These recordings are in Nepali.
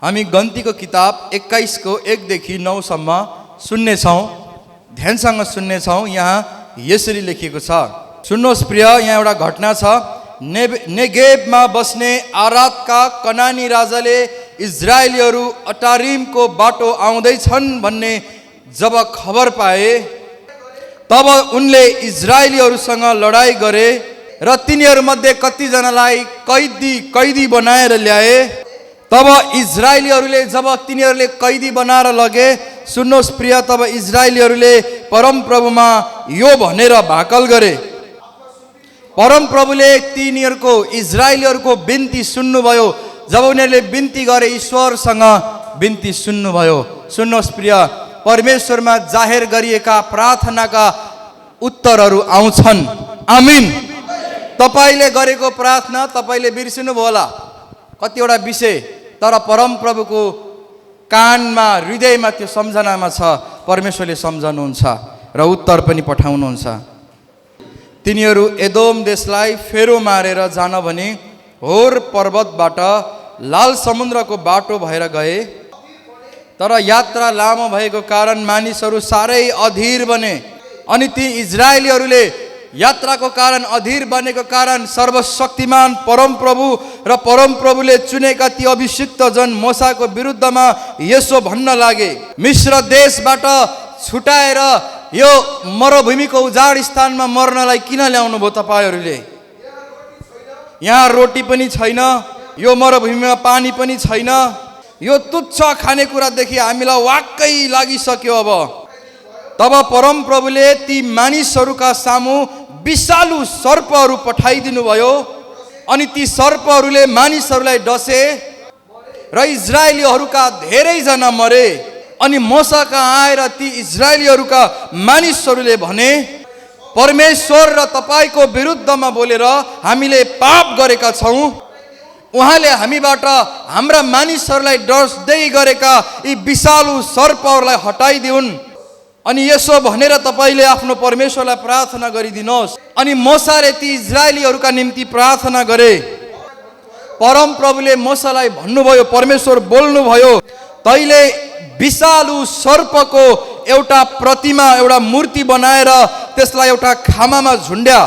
हामी गन्तीको किताब 21 को 1 देखि 9 सम्म सुन्नेछौँ। ध्यानसँग सुन्नेछौँ। यहाँ यसरी लेखिएको छ। सुन्नुहोस् प्रिय, यहाँ एउटा घटना छ। नेगेबमा बस्ने आरादका कनानी राजाले इजरायलीहरू अटारिमको बाटो आउँदैछन् भन्ने जब खबर पाए, तब उनले इजरायलीहरूसँग लडाई गरे र तिनीहरूमध्ये कतिजनालाई कैदी बनाएर ल्याए। तब इजरायलीहरूले जब तिनीहरूले कैदी बनाएर लगे, सुन्नुहोस् प्रिय, तब इजरायलीहरूले परमप्रभुमा यो भनेर भाकल गरे। परमप्रभुले तिनीहरूको इजरायलीहरूको बिन्ती सुन्नुभयो। जब उनीहरूले बिन्ती गरे, ईश्वरसँग बिन्ती सुन्नुभयो। सुन्नुहोस् प्रिय, परमेश्वरमा जाहेर गरिएका प्रार्थनाका उत्तरहरू आउँछन्। आमीन। तपाईले गरेको प्रार्थना तपाईले बिर्सिनुभयो होला कतिवटा विषय, तर परमप्रभुको कानमा, हृदयमा त्यो सम्झनामा छ। परमेश्वरले सम्झनुहुन्छ र उत्तर पनि पठाउनुहुन्छ। तिनीहरू एदोम देशलाई फेरो मारेर जान भनी होर पर्वतबाट लाल समुद्रको बाटो भएर गए। तर यात्रा लामो भएको कारण मानिसहरू साह्रै अधीर बने। अनि ती इजरायलीहरूले यात्राको कारण, अधीर बनेको कारण सर्वशक्तिमान परमप्रभु र परमप्रभुले चुनेका ती अभिषिक्त जन मोसाको विरुद्धमा यसो भन्न लागे, मिश्र देशबाट छुटाएर यो मरुभूमिको उजाड स्थानमा मर्नलाई किन ल्याउनु भयो तपाईहरूले? यहाँ रोटी पनि छैन, यो मरुभूमिमा पानी पनि छैन। यो तुच्छ खानेकुरादेखि हामीलाई वाक्कै लागिसक्यो। अब तब परमप्रभुले ती मानिसहरूका सामु विषालु सर्पहरू पठाइदिनु भयो। अनि ती सर्पहरूले मानिसहरूलाई डसे र इजरायलीहरूका धेरैजना मरे। अनि मोसाका आएर ती इजरायलीहरूका मानिसहरूले भने, परमेश्वर र तपाईँको विरुद्धमा बोलेर हामीले पाप गरेका छौँ। उहाँले हामीबाट हाम्रा मानिसहरूलाई डस्दै गरेका यी विषालु सर्पहरूलाई हटाइदिउन्। अनि यसो भनेर तपाईँले आफ्नो परमेश्वरलाई प्रार्थना गरिदिनुहोस्। अनि मोसाले ती इजरायलीहरूका निम्ति प्रार्थना गरे। परमप्रभुले मोसालाई भन्नुभयो, परमेश्वर बोल्नुभयो, तैले विषालु सर्पको एउटा प्रतिमा, एउटा मूर्ति बनाएर त्यसलाई एउटा खामामा झुन्ड्या।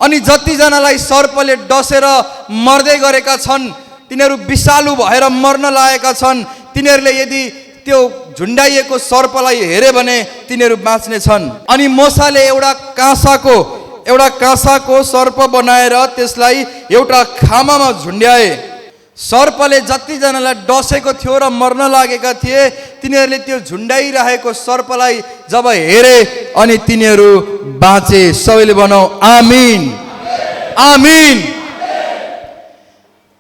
अनि जतिजनालाई सर्पले डसेर मर्दै गरेका छन्, तिनीहरू विषालु भएर मर्न लागेका छन्, तिनीहरूले यदि त्यो झुन्डाइएको सर्पलाई हेरे भने तिनीहरू बाँच्ने छन्। अनि मोसाले एउटा काँसाको सर्प बनाएर त्यसलाई एउटा खामामा झुन्ड्याए। सर्पले जतिजनालाई डसेको थियो र मर्न लागेका थिए, तिनीहरूले त्यो झुन्डाइरहेको सर्पलाई जब हेरे अनि तिनीहरू बाँचे। सबैले भनौँ आमीन, आमीन।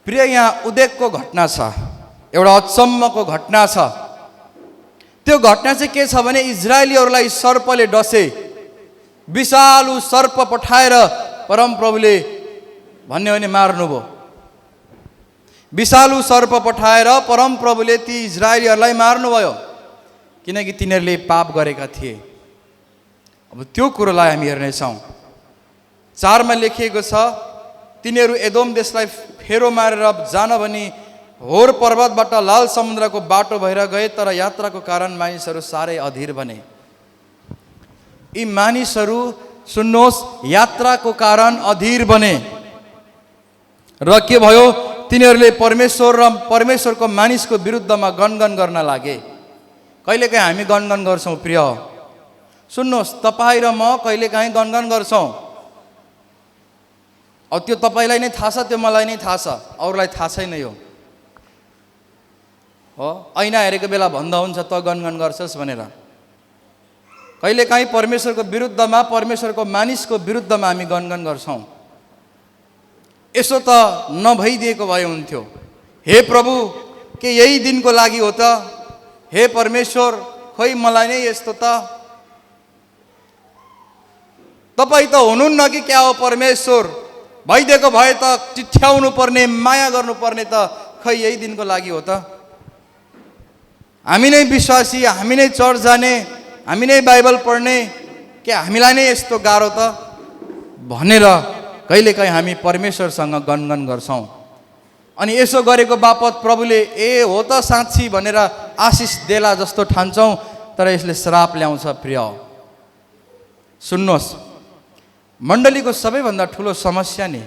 प्रिय, यहाँ उदेकको घटना छ, एउटा अचम्मको घटना छ। त्यो घटना चाहिँ के छ भने, इजरायलीहरूलाई सर्पले डसे, विषालु सर्प पठाएर परमप्रभुले भन्यो भने मार्नुभयो। विषालु सर्प पठाएर परमप्रभुले ती इजरायलीहरूलाई मार्नुभयो, किनकि तिनीहरूले पाप गरेका थिए। अब त्यो कुरोलाई हामी हेर्नेछौँ। 4 मा लेखिएको छ, तिनीहरू एदोम देशलाई फेरो मारेर जान भनी होर पर्वतबाट लाल समुद्रको बाटो भएर गए। तर यात्राको कारण मानिसहरू साह्रै अधीर बने। यी मानिसहरू, सुन्नुहोस्, यात्राको कारण अधीर बने र के भयो, तिनीहरूले परमेश्वर र परमेश्वरको मानिसको विरुद्धमा गनगन गर्न लागे। कहिलेकाहीँ हामी गनगन गर्छौँ प्रिय। सुन्नुहोस्, तपाईँ र म कहिलेकाहीँ गनगन गर्छौँ। अब त्यो तपाईँलाई नै थाहा छ, त्यो मलाई नै थाहा छ, अरूलाई थाहा छैन। यो हो, ऐना हेरेको बेला भन्दा हुन्छ त गनगन गर्छस् भनेर। कहिलेकाहीँ परमेश्वरको विरुद्धमा, परमेश्वरको मानिसको विरुद्धमा हामी गनगन गर्छौँ। यसो त नभइदिएको भए हुन्थ्यो। हे प्रभु, के यही दिनको लागि हो त? हे परमेश्वर, खोइ मलाई नै यस्तो त? तपाईँ त हुनुहुन्न कि क्या हो परमेश्वर? भइदिएको भए त चिठ्याउनु पर्ने, माया गर्नुपर्ने त खै यही दिनको लागि हो त? हामी नै विश्वासी, हामी नै चर्च जाने, हामी नै बाइबल पढ्ने, के हामीलाई नै यस्तो गाह्रो त भनेर कहिलेकाहीँ हामी परमेश्वरसँग गनगन गर्छौँ। अनि यसो गरेको बापत प्रभुले ए हो त साँच्ची भनेर आशिष देला जस्तो ठान्छौँ, तर यसले श्राप ल्याउँछ। प्रिय सुन्नुहोस्, मण्डलीको सबैभन्दा ठुलो समस्या नि,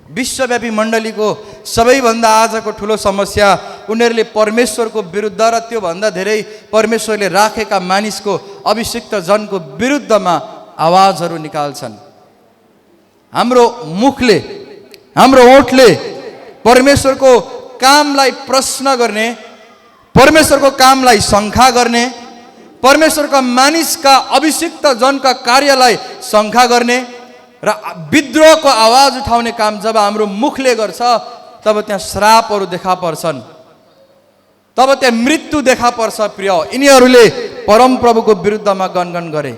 विश्वव्यापी मण्डलीको सबैभन्दा आजको ठुलो समस्या, उनीहरूले परमेश्वरको विरुद्ध र त्योभन्दा धेरै परमेश्वरले राखेका मानिसको अभिषिक्त जनको विरुद्धमा आवाजहरू निकाल्छन्। हाम्रो मुखले, हाम्रो ओठले परमेश्वरको कामलाई प्रश्न गर्ने, परमेश्वरको कामलाई शङ्का गर्ने, परमेश्वरका मानिसका अभिषिक्त जनका कार्यलाई शङ्का गर्ने र विद्रोहको आवाज उठाउने काम जब हाम्रो मुखले गर्छ, तब त्यहाँ श्रापहरू देखा पर्छन्, तब त्यहाँ मृत्यु देखा पर्छ। प्रिय, यिनीहरूले परमप्रभुको विरुद्धमा गनगन गरे।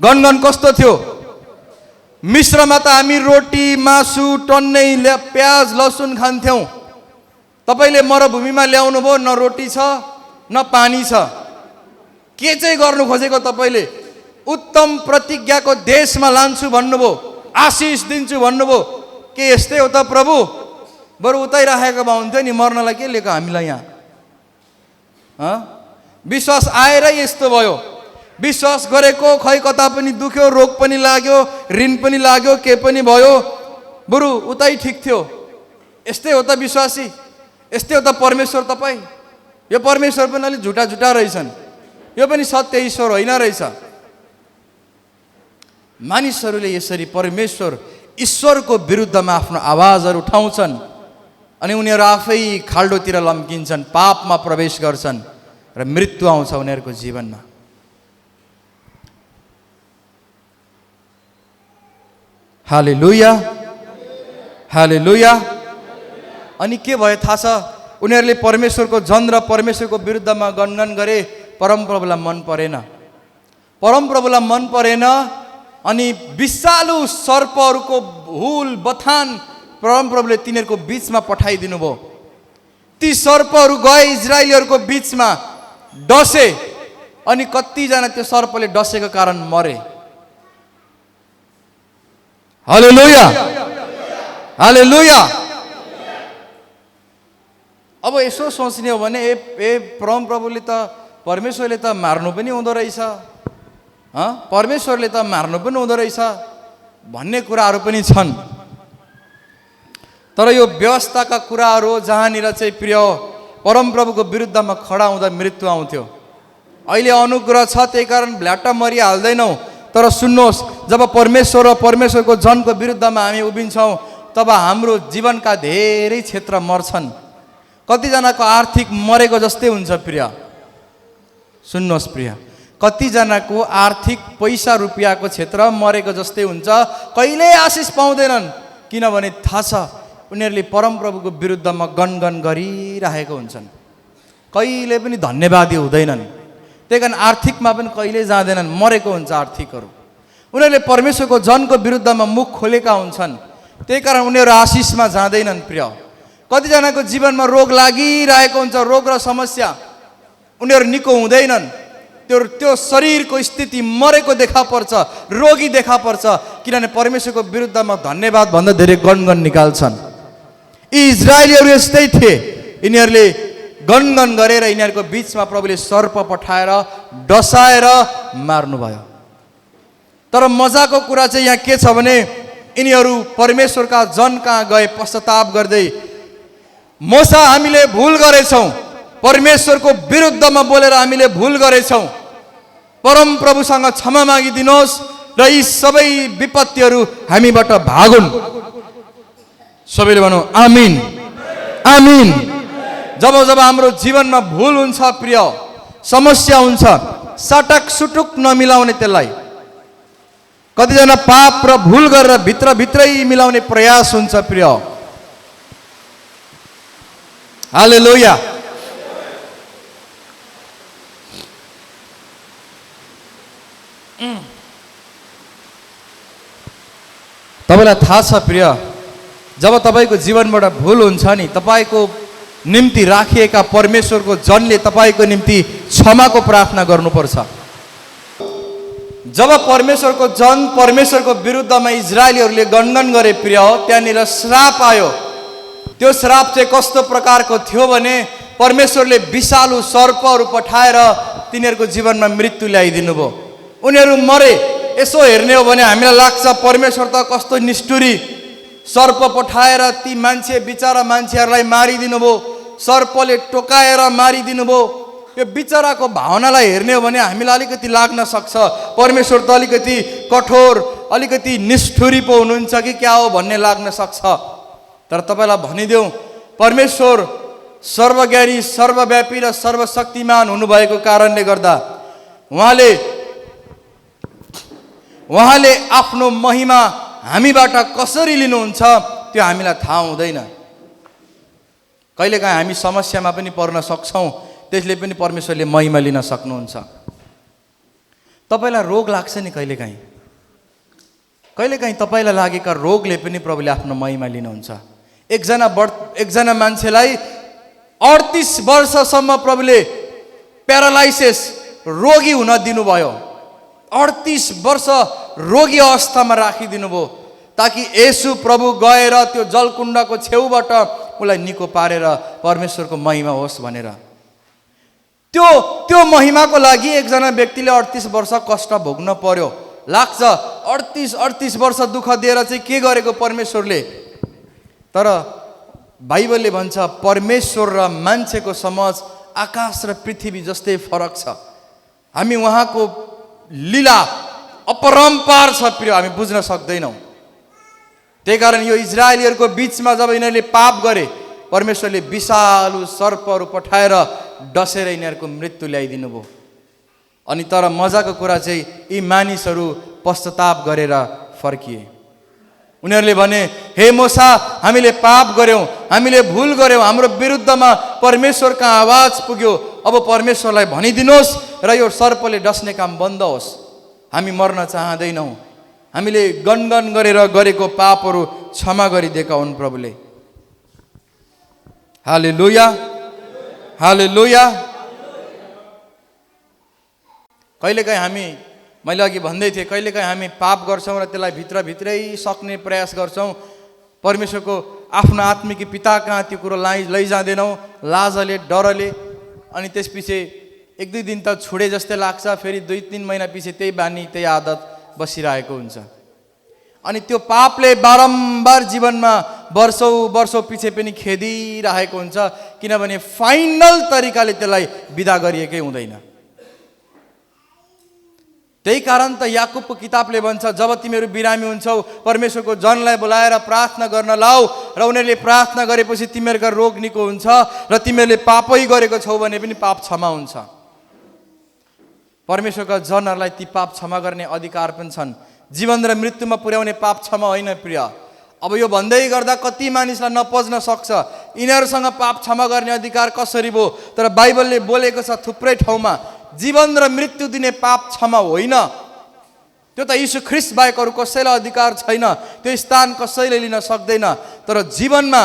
गनगन कस्तो थियो? मिश्रमा त हामी रोटी, मासु, टन्नै प्याज, लसुन खान्थ्यौँ। तपाईँले मरुभूमिमा ल्याउनु भयो, न रोटी छ न पानी छ। के चाहिँ गर्नु खोजेको तपाईँले? उत्तम प्रतिज्ञाको देशमा लान्छु भन्नुभयो, आशिष दिन्छु भन्नुभयो। के यस्तै हो त प्रभु? बरु उतै राखेको भए हुन्थ्यो नि, मर्नलाई के लिएको हामीलाई यहाँ? विश्वास आएरै यस्तो भयो। विश्वास गरेको खै कता पनि दुख्यो, रोग पनि लाग्यो, ऋण पनि लाग्यो, के पनि भयो, बरु उतै ठिक थियो। यस्तै हो त विश्वासी, यस्तै हो त परमेश्वर। तपाईँ यो परमेश्वर पनि अलिक झुटा झुटा रहेछन्, यो पनि सत्य ईश्वर होइन रहेछ। मानिसहरूले यसरी परमेश्वर ईश्वरको विरुद्धमा आफ्नो आवाजहरू उठाउँछन् अनि उनीहरू आफै खाल्डोतिर लम्किन्छन्, पापमा प्रवेश गर्छन् र मृत्यु आउँछ उनीहरूको जीवनमा। हालेलुया, हालेलुया। अनि के भयो थाहा छ? उनीहरूले परमेश्वरको जन र परमेश्वरको विरुद्धमा गनगन गरे। परमप्रभुलाई मन परेन, परमप्रभुलाई मन परेन। अनि विषालु सर्पहरूको हुल बथान परमप्रभुले तिनीहरूको बीचमा पठाइदिनु भयो। ती सर्पहरू गए इजरायलीहरूको बीचमा, डसे, अनि कतिजना त्यो सर्पले डसेको कारण मरे। हालेलुया, हालेलुया। अब यसो सोच्ने हो भने परमप्रभुले त, परमेश्वरले त मार्नु पनि हुँदो रहेछ, परमेश्वरले त मार्नु पनि हुँदो रहेछ भन्ने कुराहरू पनि छन्। तर यो व्यवस्थाका कुराहरू जहाँनिर चाहिँ प्रिय परमप्रभुको विरुद्धमा खडा हुँदा मृत्यु आउँथ्यो। अहिले अनुग्रह छ, त्यही कारण भ्ल्याट्ट मरिहाल्दैनौँ। तर सुन्नुहोस्, जब परमेश्वर र परमेश्वरको जनको विरुद्धमा हामी उभिन्छौँ, तब हाम्रो जीवनका धेरै क्षेत्र मर्छन्। कतिजनाको आर्थिक मरेको जस्तै हुन्छ। प्रिय सुन्नुहोस्, प्रिय कतिजनाको आर्थिक पैसा रुपियाँको क्षेत्र मरेको जस्तै हुन्छ। कहिल्यै आशिष पाउँदैनन्, किनभने थाहा छ उनीहरूले परमप्रभुको विरुद्धमा गनगन गरिरहेको हुन्छन्। कहिले पनि धन्यवादी हुँदैनन्, त्यही कारण आर्थिकमा पनि कहिले जाँदैनन्, मरेको हुन्छ आर्थिकहरू। उनीहरूले परमेश्वरको जनको विरुद्धमा मुख खोलेका हुन्छन्, त्यही कारण उनीहरू आशिषमा जाँदैनन्। प्रिय कतिजनाको जीवनमा रोग लागिरहेको हुन्छ, रोग र समस्या, उनीहरू निको हुँदैनन्। त्यो शरीरको स्थिति मरेको देखा पर्छ, रोगी देखा पर्छ, किनभने परमेश्वरको विरुद्धमा धन्यवाद भन्दा धेरै गनगन निकाल्छन्। यी इजरायलीहरू यस्तै थिए। यिनीहरूले गनगन गरेर यिनीहरूको बीचमा प्रभुले सर्प पठाएर डसाएर मार्नुभयो। तर मजाको कुरा चाहिँ यहाँ के छ भने, यिनीहरू परमेश्वरका जन कहाँ गए पश्चाताप गर्दै, मोसा हामीले भुल गरेछौँ, परमेश्वरको विरुद्धमा बोलेर हामीले भुल गरेछौँ, परमप्रभुसँग क्षमा मागिदिनुहोस् र यी सबै विपत्तिहरू हामीबाट भागुन्। सबैले भनौँ आमिन, आमिन। जब जब हाम्रो जीवनमा भुल हुन्छ प्रिय, समस्या हुन्छ, सटक सुटुक नमिलाउने त्यसलाई। कतिजना पाप र भुल गरेर भित्रभित्रै मिलाउने प्रयास हुन्छ प्रिय। हालेलुया। तपाईँलाई थाहा छ प्रिय, जब तपाईँको जीवनबाट भुल हुन्छ नि, तपाईँको निम्ति राखिएका परमेश्वरको जनले तपाईँको निम्ति क्षमाको प्रार्थना गर्नुपर्छ। जब परमेश्वरको जन परमेश्वरको विरुद्धमा इजरायलीहरूले गनगन गरे प्रिय, त्यहाँनिर श्राप आयो। त्यो श्राप चाहिँ कस्तो प्रकारको थियो भने परमेश्वरले विषालु सर्पहरू पठाएर तिनीहरूको जीवनमा मृत्यु ल्याइदिनु भयो। उनीहरू मरे। यसो हेर्ने हो भने हामीलाई लाग्छ परमेश्वर त कस्तो निष्ठुरी, सर्प पठाएर ती बिचारा मान्छेहरूलाई मारिदिनु भयो, सर्पले टोकाएर मारिदिनु भयो। यो बिचाराको भावनालाई हेर्ने हो भने हामीलाई अलिकति लाग्न सक्छ परमेश्वर त अलिकति कठोर, अलिकति निष्ठुरी पो हुनुहुन्छ कि क्या हो भन्ने लाग्न सक्छ। तर तपाईँलाई भनिदेऊ, परमेश्वर सर्वज्ञानी, सर्वव्यापी र सर्वशक्तिमान हुनुभएको कारणले गर्दा उहाँले आफ्नो महिमा हामीबाट कसरी लिनुहुन्छ त्यो हामीलाई थाहा हुँदैन। कहिलेकाहीँ हामी समस्यामा पनि पर्न सक्छौँ, त्यसले पनि परमेश्वरले महिमा लिन सक्नुहुन्छ। तपाईँलाई रोग लाग्छ नि कहिलेकाहीँ, तपाईँलाई लागेका रोगले पनि प्रभुले आफ्नो महिमा लिनुहुन्छ। एकजना मान्छेलाई 38 वर्षसम्म प्रभुले प्यारालाइसिस, रोगी हुन दिनुभयो। 38 वर्ष रोगी अवस्थामा राखिदिनु भयो ताकि येशू प्रभु गएर त्यो जलकुण्डको छेउबाट उसलाई निको पारेर परमेश्वरको महिमा होस् भनेर। त्यो महिमाको लागि एकजना व्यक्तिले 38 वर्ष कष्ट भोग्न पर्यो। लाग्छ 38 वर्ष दुःख दिएर चाहिँ के गरेको परमेश्वरले। तर बाइबलले भन्छ परमेश्वर र मान्छेको समझ आकाश र पृथ्वी जस्तै फरक छ। हामी उहाँको लीला अपरम्पार छ प्रिय, हामी बुझ्न सक्दैनौँ। त्यही कारण यो इजरायलीहरूको बीचमा जब यिनीहरूले पाप गरे, परमेश्वरले विषालु सर्पहरू पठाएर डसेर यिनीहरूको मृत्यु ल्याइदिनु भयो। अनि तर मजाको कुरा चाहिँ यी मानिसहरू पश्चाताप गरेर फर्किए। उनीहरूले भने, हे मूसा, हामीले पाप गर्यौँ, हामीले भुल गर्यौँ, हाम्रो विरुद्धमा परमेश्वरको आवाज पुग्यो। अब परमेश्वरलाई भनिदिनुहोस् र यो सर्पले डस्ने काम बन्द होस्। हामी मर्न चाहँदैनौँ। हामीले गनगन गरेर गरेको पापहरू क्षमा गरिदिएका हुन् प्रभुले। हालेलुया, हालेलुया। कहिलेकाहीँ मैले अघि भन्दै थिएँ, कहिलेकाहीँ हामी पाप गर्छौँ र त्यसलाई भित्रभित्रै सक्ने प्रयास गर्छौँ। परमेश्वरको आफ्नो आत्मिक पिता कहाँ त्यो कुरो लैजाँदैनौँ लाजले, डरले। अनि त्यसपछि 1-2 दिन त छुडे जस्तै लाग्छ, फेरि 2-3 महिना पछि त्यही बानी, त्यही आदत बसिरहेको हुन्छ। अनि त्यो पापले बारम्बार जीवनमा वर्षौँ पछि पनि खेदिरहेको हुन्छ, किनभने फाइनल तरिकाले त्यसलाई बिदा गरिएकै हुँदैन। त्यही कारण त याकुबको किताबले भन्छ, जब तिमीहरू बिरामी हुन्छौ परमेश्वरको जनलाई बोलाएर प्रार्थना गर्न लाऊ र उनीहरूले प्रार्थना गरेपछि तिमीहरूका रोग निको हुन्छ र तिमीहरूले पापै गरेको छौ भने पनि पाप क्षमा हुन्छ। परमेश्वरका जनहरूलाई ती पाप क्षमा गर्ने अधिकार पनि छन्। जीवन र मृत्युमा पुर्याउने पाप क्षमा होइन प्रिय। अब यो भन्दै गर्दा कति मानिसलाई नपज्न सक्छ, यिनीहरूसँग पाप क्षमा गर्ने अधिकार कसरी भयो। तर बाइबलले बोलेको छ थुप्रै ठाउँमा, जीवन र मृत्यु दिने पाप क्षमा होइन। त्यो त यीशु ख्रीष्ट बाहेक अरू कसैलाई अधिकार छैन, त्यो स्थान कसैले लिन सक्दैन। तर जीवनमा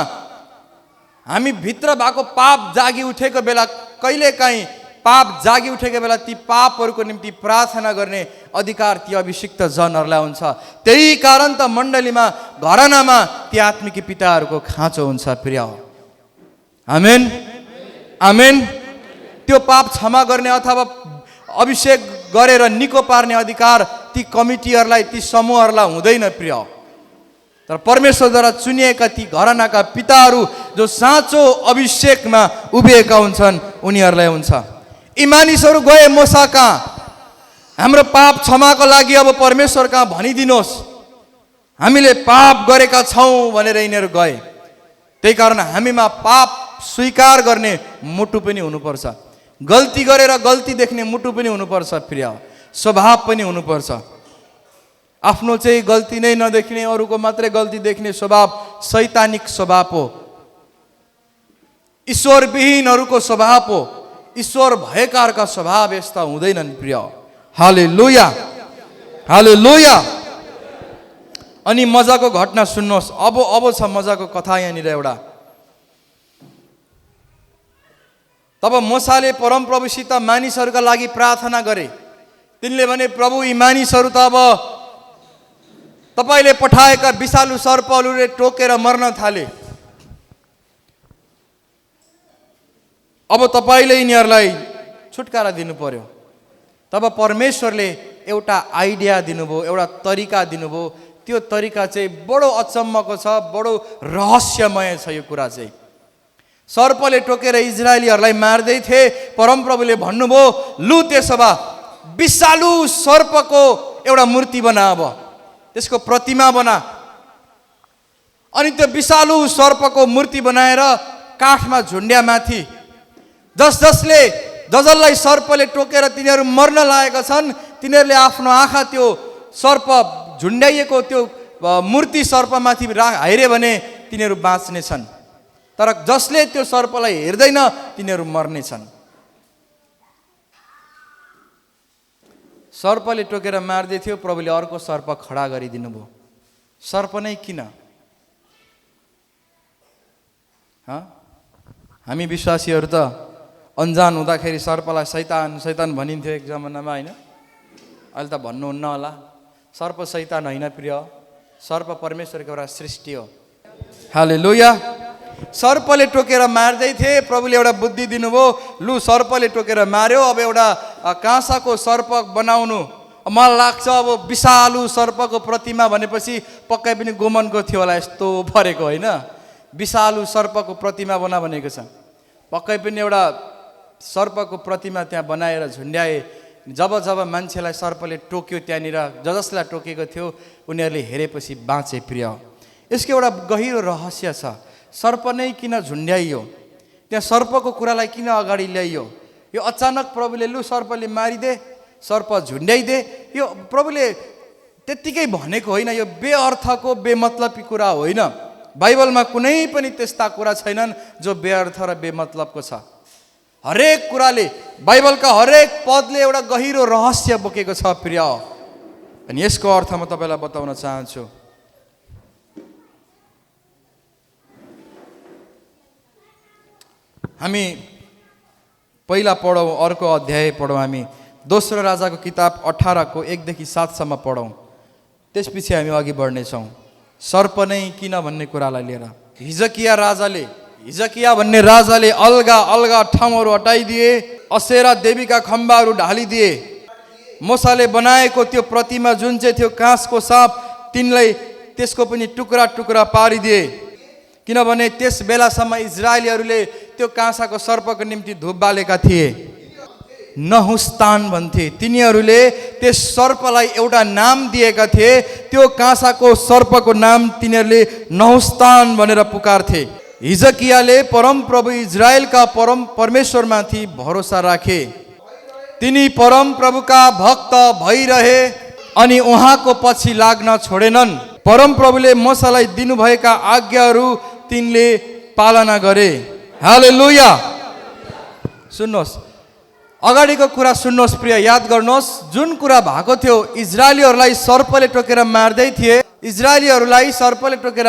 हामी भित्र भएको पाप जागी उठेको बेला, कहिलेकाहीँ पाप जागी उठेको बेला ती पापहरूको निम्ति प्रार्थना गर्ने अधिकार ती अभिषिक्त जनहरूलाई हुन्छ। त्यही कारण त मण्डलीमा, घरानामा ती आत्मिक पिताहरूको खाँचो हुन्छ प्रिय। आमेन, आमेन। त्यो पाप क्षमा गर्ने अथवा अभिषेक गरेर निको पार्ने अधिकार ती कमिटीहरूलाई, ती समूहहरूलाई हुँदैन प्रिय। तर परमेश्वरद्वारा चुनिएका ती घरानाका पिताहरू जो साँचो अभिषेकमा उभिएका हुन्छन् उनीहरूलाई हुन्छ। यी मानिसहरू गए मूसा कहाँ, हाम्रो पाप क्षमाको लागि अब परमेश्वर कहाँ भनिदिनुहोस्, हामीले पाप गरेका छौँ भनेर यिनीहरू गए। त्यही कारण हामीमा पाप स्वीकार गर्ने मुटु पनि हुनुपर्छ। गल्ती गरेर गल्ती देख्ने मुटु पनि हुनुपर्छ प्रिय। स्वभाव पनि हुनुपर्छ। आफ्नो चाहिँ गल्ती नै नदेख्ने, अरूको मात्रै गल्ती देख्ने स्वभाव शैतानिक स्वभाव हो, ईश्वरविहीनहरूको स्वभाव हो। ईश्वर भएकाहरूका स्वभाव यस्ता हुँदैनन् प्रिय। हालेलुया, हालेलुया। अनि मजाको घटना सुन्नुहोस्। अब छ मजाको कथा यहाँनिर एउटा। तब मूसाले परमप्रभुसित मानिसहरूका लागि प्रार्थना गरे। तिनले भने, प्रभु यी मानिसहरू त अब तपाईँले पठाएका विषालु सर्पहरूले टोकेर मर्न थाले। अब तपाईले यिनीहरूलाई छुटकारा दिनु पर्यो। तब परमेश्वरले एउटा आइडिया दिनुभयो, एउटा तरिका दिनुभयो। त्यो तरिका चाहिँ बडो अचम्मको छ, बडो रहस्यमय छ। यो कुरा चाहिँ सर्पले टोकेर इजरायलीहरूलाई मार्दै थिए। परमप्रभुले भन्नुभयो, लु त्यसो भए विषालु सर्पको एउटा मूर्ति बना, अब त्यसको प्रतिमा बना। अनि त्यो विषालु सर्पको मूर्ति बनाएर काठमा झुन्ड्यामाथि जसलाई सर्पले टोकेर तिनीहरू मर्न लागेका छन्, तिनीहरूले आफ्नो आँखा त्यो सर्प झुन्ड्याइएको त्यो मूर्ति सर्पमाथि हाइरे भने तिनीहरू बाँच्नेछन्। तर जसले त्यो सर्पलाई हेर्दैन तिनीहरू मर्नेछन्। सर्पले टोकेर मार्दै थियो, प्रभुले अर्को सर्प खडा गरिदिनु भयो। सर्प नै किन? हामी विश्वासीहरू त अन्जान हुँदाखेरि सर्पलाई शैतान शैतान भनिन्थ्यो एक जमानामा, होइन? अहिले त भन्नुहुन्न होला। सर्प शैतान होइन प्रिय, सर्प परमेश्वरको एउटा सृष्टि हो। हालेलुया। सर्पले टोकेर मार्दै थिए, प्रभुले एउटा बुद्धि दिनुभयो। लु सर्पले टोकेर मार्यो, अब एउटा काँसाको सर्प बनाउनु। मलाई लाग्छ अब विषालु सर्पको प्रतिमा भनेपछि पक्कै पनि गोमनको थियो होला, यस्तो परेको होइन। विषालु सर्पको प्रतिमा बना भनेको छ। पक्कै पनि एउटा सर्पको प्रतिमा त्यहाँ बनाएर झुन्ड्याए। जब मान्छेलाई सर्पले टोक्यो, त्यहाँनिर जसलाई टोकेको थियो उनीहरूले हेरेपछि बाँचे। प्रिय, यसको एउटा गहिरो रहस्य छ। सर्प नै किन झुन्ड्याइयो? त्यहाँ सर्पको कुरालाई किन अगाडि ल्याइयो? यो अचानक प्रभुले लु सर्पले मारिदे, सर्प झुन्ड्याइदे, यो प्रभुले त्यत्तिकै भनेको होइन। यो बेअर्थको बेमतलबी कुरा होइन। बाइबलमा कुनै पनि त्यस्ता कुरा छैनन् जो बेअर्थ र बेमतलबको छ। हरेक कुराले, बाइबलका हरेक पदले एउटा गहिरो रहस्य बोकेको छ प्रिय। अनि यसको अर्थ म तपाईँलाई बताउन चाहन्छु। हामी पहिला पढौँ, अर्को अध्याय पढौँ। हामी दोस्रो राजाको किताब 18को 1देखि 7सम्म पढौँ। त्यसपछि हामी अघि बढ्नेछौँ। सर्प नै किन भन्ने कुरालाई लिएर हिजकिया भन्ने राजाले अलगा अलगा ठाउँहरू हटाइदिए, असेरा देवीका खम्बाहरू ढालिदिए। मोसाले बनाएको त्यो प्रतिमा जुन चाहिँ थियो काँसको साँप, तिनलाई त्यसको पनि टुक्रा टुक्रा पारिदिए। किनभने त्यस बेलासम्म इजरायलीहरूले त्यो काँसाको सर्पको निम्ति धूप बालेका थिए। नहुस्तान भन्थे। तिनीहरूले त्यस सर्पलाई एउटा नाम दिएका थिए। त्यो काँसाको सर्पको नाम तिनीहरूले नहुस्तान भनेर पुकार्थे। हिजकियाले परमप्रभु इजरायलका परमेश्वरमाथि भरोसा राखे। तिनी परमप्रभुका भक्त भइरहे अनि उहाँको पछि लाग्न छोडेनन्। परमप्रभुले मोसालाई दिनुभएका आज्ञाहरू तिनले पालना गरे। हालेलुया। सुन्नुहोस्, अगाडिको कुरा सुन्नुहोस् प्रिय, याद गर्नुहोस्। जुन कुरा भएको थियो, इजरायलीहरूलाई सर्पले टोकेर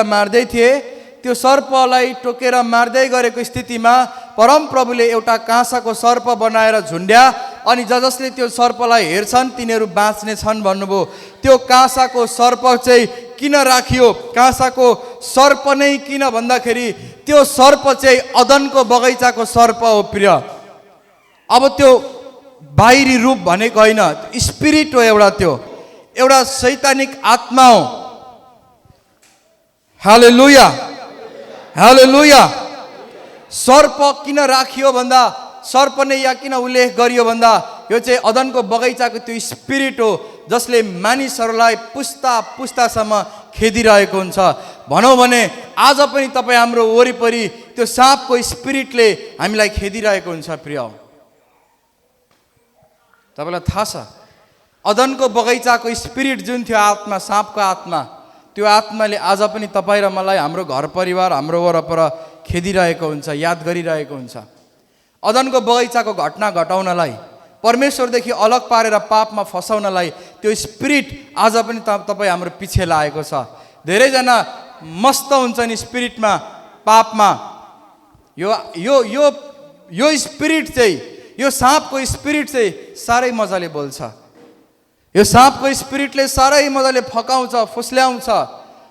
मार्दै थिए। त्यो सर्पलाई टोकेर मार्दै गरेको स्थितिमा परमप्रभुले एउटा काँसाको सर्प बनाएर झुन्ड्या। अनि जसले त्यो सर्पलाई हेर्छन् तिनीहरू बाँच्ने छन् भन्नुभयो। त्यो काँसाको सर्प चाहिँ किन राखियो? काँसाको सर्प नै किन भन्दाखेरि त्यो सर्प चाहिँ अदनको बगैँचाको सर्प हो प्रिय। अब त्यो बाहिरी रूप भनेको होइन, स्पिरिट हो एउटा, त्यो एउटा शैतानिक आत्मा हो। हालेलुया, हालेलुया। सर्प किन राखियो भन्दा, सर्प नै या किन उल्लेख गरियो भन्दा, यो चाहिँ अदनको बगैँचाको त्यो स्पिरिट हो जसले मानिसहरूलाई पुस्ता पुस्तासम्म खेदिरहेको हुन्छ। भनौँ भने आज पनि तपाईँ हाम्रो वरिपरि त्यो साँपको स्पिरिटले हामीलाई खेदिरहेको हुन्छ प्रिय। तपाईँलाई थाहा छ, अदनको बगैँचाको स्पिरिट जुन थियो, आत्मा, साँपको आत्मा, त्यो आत्माले आज पनि तपाईँ र मलाई, हाम्रो घर परिवार, हाम्रो वरपर खेदिरहेको हुन्छ, याद गरिरहेको हुन्छ। अदनको बगैँचाको घटना घटाउनलाई, परमेश्वरदेखि अलग पारेर पापमा फसाउनलाई त्यो स्पिरिट आज पनि तपाईँ हाम्रो पछि लागेको छ। धेरैजना मस्त हुन्छन् स्पिरिटमा, पापमा। यो स्पिरिट चाहिँ, यो साँपको स्पिरिट चाहिँ साह्रै मजाले बोल्छ। यो साँपको स्पिरिटले साह्रै मजाले फकाउँछ, फुस्ल्याउँछ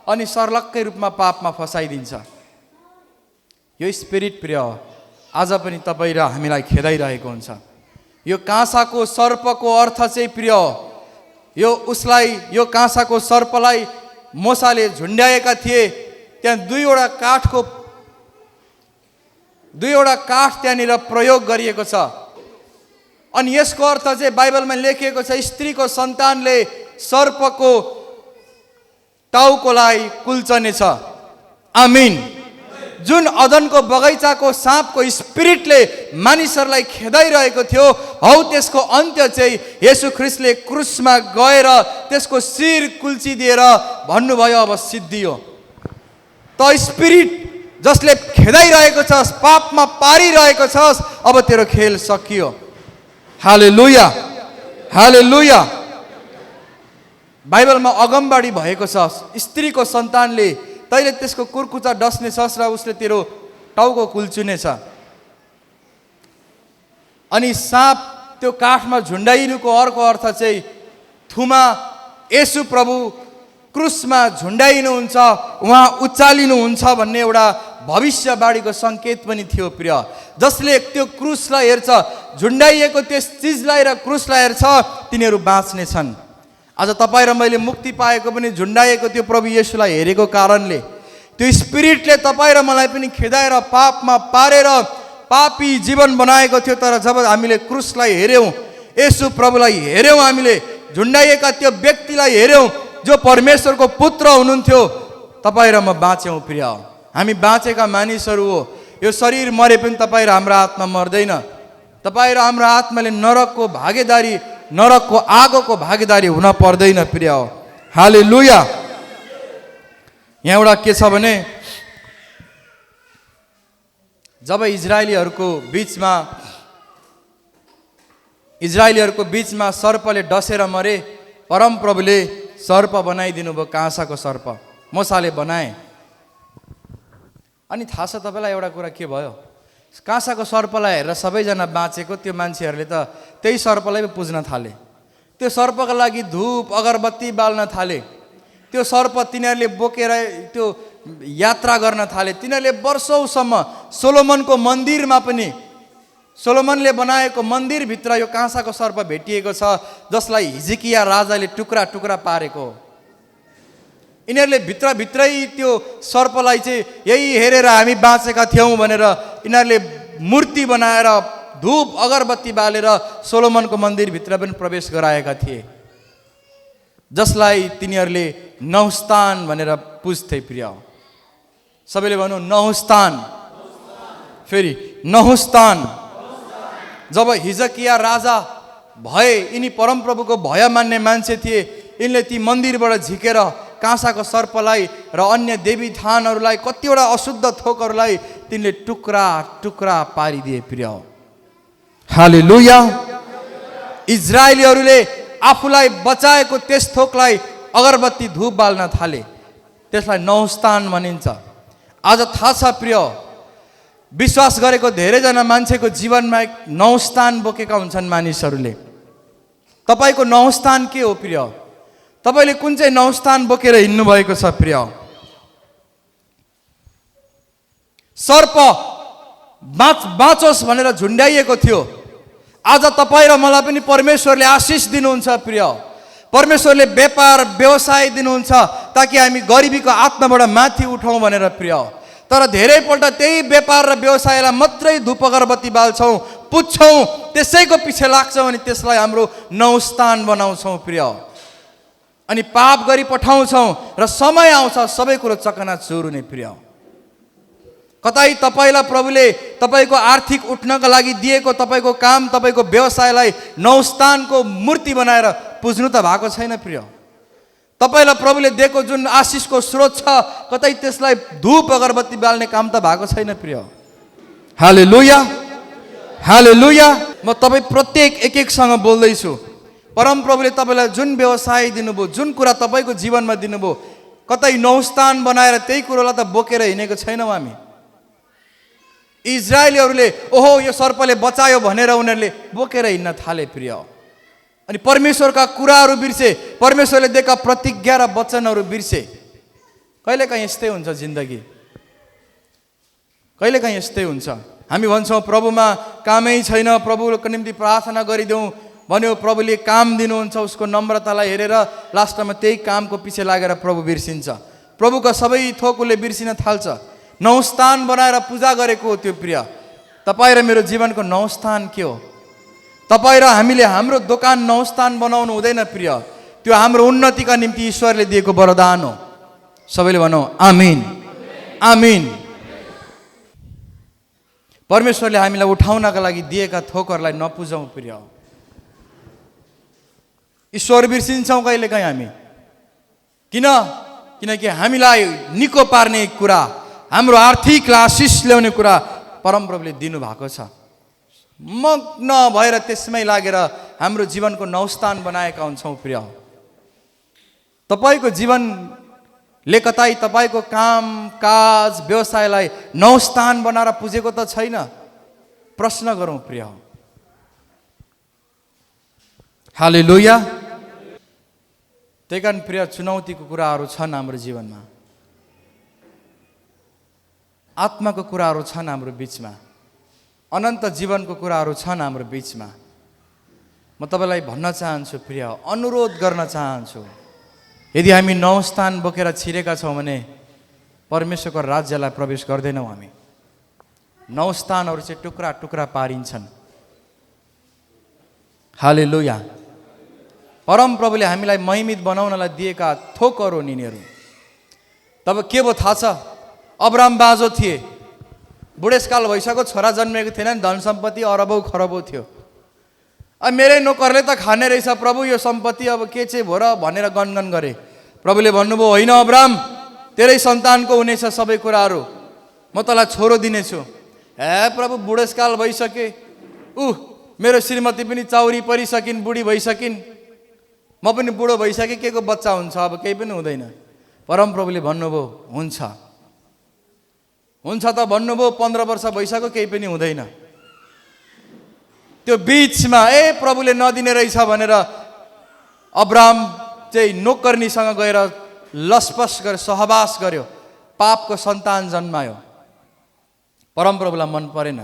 अनि सर्लक्कै रूपमा पापमा फसाइदिन्छ। यो स्पिरिट प्रिय आज पनि तपाईँ र हामीलाई खेदाइरहेको हुन्छ। यो काँसाको सर्पको अर्थ चाहिँ प्रिय, यो काँसाको सर्पलाई मोसाले झुन्ड्याएका थिए। त्यहाँ दुईवटा काठ त्यहाँनिर प्रयोग गरिएको छ। अनि यसको अर्थ चाहिँ बाइबलमा लेखिएको छ, स्त्रीको सन्तानले सर्पको टाउकोलाई कुल्चनेछ। आमीन। जुन अदनको बगैँचाको साँपको स्पिरिटले मानिसहरूलाई खेदाइरहेको थियो, हौ त्यसको अन्त्य चाहिँ येशू ख्रीष्टले क्रुसमा गएर त्यसको शिर कुल्चिदिएर भन्नुभयो, अब सिद्धियो। त स्पिरिट जसले खेदाइरहेको छस्, पापमा पारिरहेको छस्, अब तेरो खेल सकियो। हालेलुया, हालेलुया। बाइबलमा अगमबाडी भएको छ, स्त्रीको सन्तानले तैँले त्यसको कुर्कुचा डस्ने छस् र उसले तेरो टाउको कुल्चुनेछ। अनि साँप त्यो काठमा झुन्डाइनुको अर्को अर्थ चाहिँ थुमा येशू प्रभु क्रुसमा झुन्डाइनुहुन्छ, उहाँ उचालिनुहुन्छ भन्ने एउटा भविष्यवाणीको सङ्केत पनि थियो प्रिय। जसले त्यो क्रुसलाई हेर्छ, झुन्डाइएको त्यस चिजलाई र क्रुसलाई हेर्छ, तिनीहरू बाँच्नेछन्। आज तपाईँ र मैले मुक्ति पाएको पनि झुन्डाइएको त्यो प्रभु येशूलाई हेरेको कारणले। त्यो स्पिरिटले तपाईँ र मलाई पनि खेदाएर पापमा पारेर पापी जीवन बनाएको थियो। तर जब हामीले क्रुसलाई हेऱ्यौँ, येशू प्रभुलाई हेऱ्यौँ, हामीले झुन्डाइएका त्यो व्यक्तिलाई हेऱ्यौँ जो परमेश्वरको पुत्र हुनुहुन्थ्यो, तपाईँ र म बाँच्यौँ प्रिय। हामी बाँचेका मानिसहरू हो। यो शरीर मरे पनि तपाईँ र हाम्रो आत्मा मर्दैन। तपाईँ र हाम्रो आत्माले नरकको आगोको भागीदारी हुन पर्दैन प्रिय। हालेलुया। यहाँ एउटा के छ भने, जब इजरायलीहरूको बीचमा सर्पले डसेर मरे, परमप्रभुले सर्प बनाइदिनु भयो, काँसाको सर्प मोसाले बनाए। अनि थाहा छ तपाईँलाई एउटा कुरा के भयो? काँसाको सर्पलाई हेरेर सबैजना बाँचेको त्यो मान्छेहरूले त त्यही सर्पलाई पनि पुज्न थाले। त्यो सर्पका लागि धूप अगरबत्ती बाल्न थाले। त्यो सर्प तिनीहरूले बोकेर त्यो यात्रा गर्न थाले। तिनीहरूले वर्षौँसम्म सोलोमनको मन्दिरमा पनि, सोलोमनले बनाएको मन्दिरभित्र यो काँसाको सर्प भेटिएको छ, जसलाई हिजकिया राजाले टुक्रा टुक्रा पारेको। यिनीहरूले भित्रभित्रै त्यो सर्पलाई चाहिँ यही हेरेर हामी बाँचेका थियौँ भनेर यिनीहरूले मूर्ति बनाएर धूप अगरबत्ती बालेर सोलोमनको मन्दिरभित्र पनि प्रवेश गराएका थिए, जसलाई तिनीहरूले नहुस्तान भनेर पुज्थे प्रिय। सबैले भन्नु नहुस्तान। फेरि नहुस्तान। जब हिजकिया राजा भए, यिनी परमप्रभुको भय मान्ने मान्छे थिए। यिनले ती मन्दिरबाट झिकेर काँसाको सर्पलाई र अन्य देवी थानहरूलाई, कतिवटा अशुद्ध थोकहरूलाई तिनले टुक्रा टुक्रा पारिदिए प्रिय। हालेलुया। इजरायलीहरूले आफूलाई बचाएको त्यस थोकलाई अगरबत्ती धूप बाल्न थाले, त्यसलाई नहुस्तान भनिन्छ। आज थाहा छ प्रिय, विश्वास गरेको धेरैजना मान्छेको जीवनमा एक नहुस्तान बोकेका हुन्छन् मानिसहरूले। तपाईँको नहुस्तान के हो प्रिय? तपाईँले कुन चाहिँ नहुस्तान बोकेर हिँड्नु भएको छ प्रिय? सर्प बाँचोस् भनेर झुन्ड्याइएको थियो। आज तपाईँ र मलाई पनि परमेश्वरले आशिष दिनुहुन्छ प्रिय। परमेश्वरले व्यापार व्यवसाय दिनुहुन्छ ताकि हामी गरिबीको आत्माबाट माथि उठाउँ भनेर प्रिय। तर धेरैपल्ट त्यही व्यापार र व्यवसायलाई मात्रै धूप अगरबत्ती बाल्छौँ, पुज्छौँ, त्यसैको पछि लाग्छौँ अनि त्यसलाई हाम्रो नहुस्तान बनाउँछौँ प्रिय। अनि पाप गरी पठाउँछौँ र समय आउँछ सबै कुरो चकनाचुर हुने प्रिय। कतै तपाईँलाई प्रभुले तपाईँको आर्थिक उठ्नका लागि दिएको तपाईँको काम, तपाईँको व्यवसायलाई नहुस्तानको मूर्ति बनाएर पुज्नु त भएको छैन प्रिय। तपाईँलाई प्रभुले दिएको जुन आशिषको स्रोत छ, कतै त्यसलाई धूप अगरबत्ती बाल्ने काम त भएको छैन प्रिय। हालेलुया, हालेलुया। म तपाईँ प्रत्येक एक एकसँग बोल्दैछु। परमप्रभुले तपाईँलाई जुन व्यवसाय दिनुभयो, जुन कुरा तपाईँको जीवनमा दिनुभयो, कतै नहुस्तान बनाएर त्यही कुरोलाई त बोकेर हिँडेको छैनौँ हामी। इजरायलीहरूले ओहो यो सर्पले बचायो भनेर उनीहरूले बोकेर हिँड्न थाले प्रिय। अनि परमेश्वरका कुराहरू बिर्से, परमेश्वरले दिएका प्रतिज्ञा र वचनहरू बिर्से। कहिलेकाहीँ यस्तै हुन्छ जिन्दगी, कहिलेकाहीँ यस्तै हुन्छ। हामी भन्छौँ प्रभुमा कामै छैन, प्रभुको निम्ति प्रार्थना गरिदेऊ भन्यो, प्रभुले काम दिनुहुन्छ। उसको नम्रतालाई हेरेर लास्टमा त्यही कामको पछि लागेर प्रभु बिर्सिन्छ। प्रभुका सबै थोक उसले बिर्सिन थाल्छ। नौस्थान बनाएर पूजा गरेको हो त्यो प्रिय। तपाईँ र मेरो जीवनको नौस्थान के हो? तपाईँ र हामीले हाम्रो दोकान नौस्थान बनाउनु हुँदैन प्रिय। त्यो हाम्रो उन्नतिका निम्ति ईश्वरले दिएको वरदान हो। सबैले भनौँ आमीन, आमीन। परमेश्वरले हामीलाई उठाउनका लागि दिएका थोकहरूलाई नपुजाउँ प्रिय। ईश्वर बिर्सिन्छौँ कहिलेकाहीँ हामी। किनकि हामीलाई निको पार्ने कुरा, हाम्रो आर्थिक आशिष ल्याउने कुरा परमप्रभुले दिनुभएको छ। मग्न भएर त्यसमै लागेर हाम्रो जीवनको नौस्थान बनाएका हुन्छौँ प्रिय। तपाईँको जीवनले कतै तपाईँको काम काज व्यवसायलाई नौस्थान बनाएर पुजेको त छैन? प्रश्न गरौँ प्रिय। हालेलुया। त्यही कारण प्रिय, चुनौतीको कुराहरू छन् हाम्रो जीवनमा, आत्माको कुराहरू छन् हाम्रो बिचमा, अनन्त जीवनको कुराहरू छन् हाम्रो बिचमा। म तपाईँलाई भन्न चाहन्छु प्रिय, अनुरोध गर्न चाहन्छु, यदि हामी नौस्थान बोकेर छिरेका छौँ भने परमेश्वरको राज्यलाई प्रवेश गर्दैनौँ हामी। नौस्थानहरू चाहिँ टुक्रा टुक्रा पारिन्छन्। हालेलुया। परमप्रभुले हामीलाई महिमित बनाउनलाई दिएका थोकहरू यिनीहरू। तब के भयो थाहा छ? अब्राहम बाँझो थिए, बुढेसकाल भइसक्यो, छोरा जन्मेको थिएन, धन सम्पत्ति अरबौँ खरबौँ थियो। अब मेरै नोकरले त खाने रहेछ प्रभु यो सम्पत्ति, अब के चाहिँ भयो र भनेर गनगन गरे। प्रभुले भन्नुभयो, होइन अब्राहम, तेरै सन्तानको हुनेछ सबै कुराहरू, म तँलाई छोरो दिनेछु। हे प्रभु, बुढेसकाल भइसके, मेरो श्रीमती पनि चाउरी परिसकिन्, बुढी भइसकिन्, म पनि बुढो भइसकेँ, के को बच्चा हुन्छ? अब केही पनि हुँदैन। परमप्रभुले भन्नुभयो, हुन्छ त भन्नुभयो, 15 वर्ष भइसक्यो, केही पनि हुँदैन। त्यो बिचमा प्रभुले नदिने रहेछ भनेर अब्राहम चाहिँ नोकर्नीसँग गएर लसपस गरेर सहवास गर्यो, पापको सन्तान जन्मायो। परमप्रभुलाई मन परेन।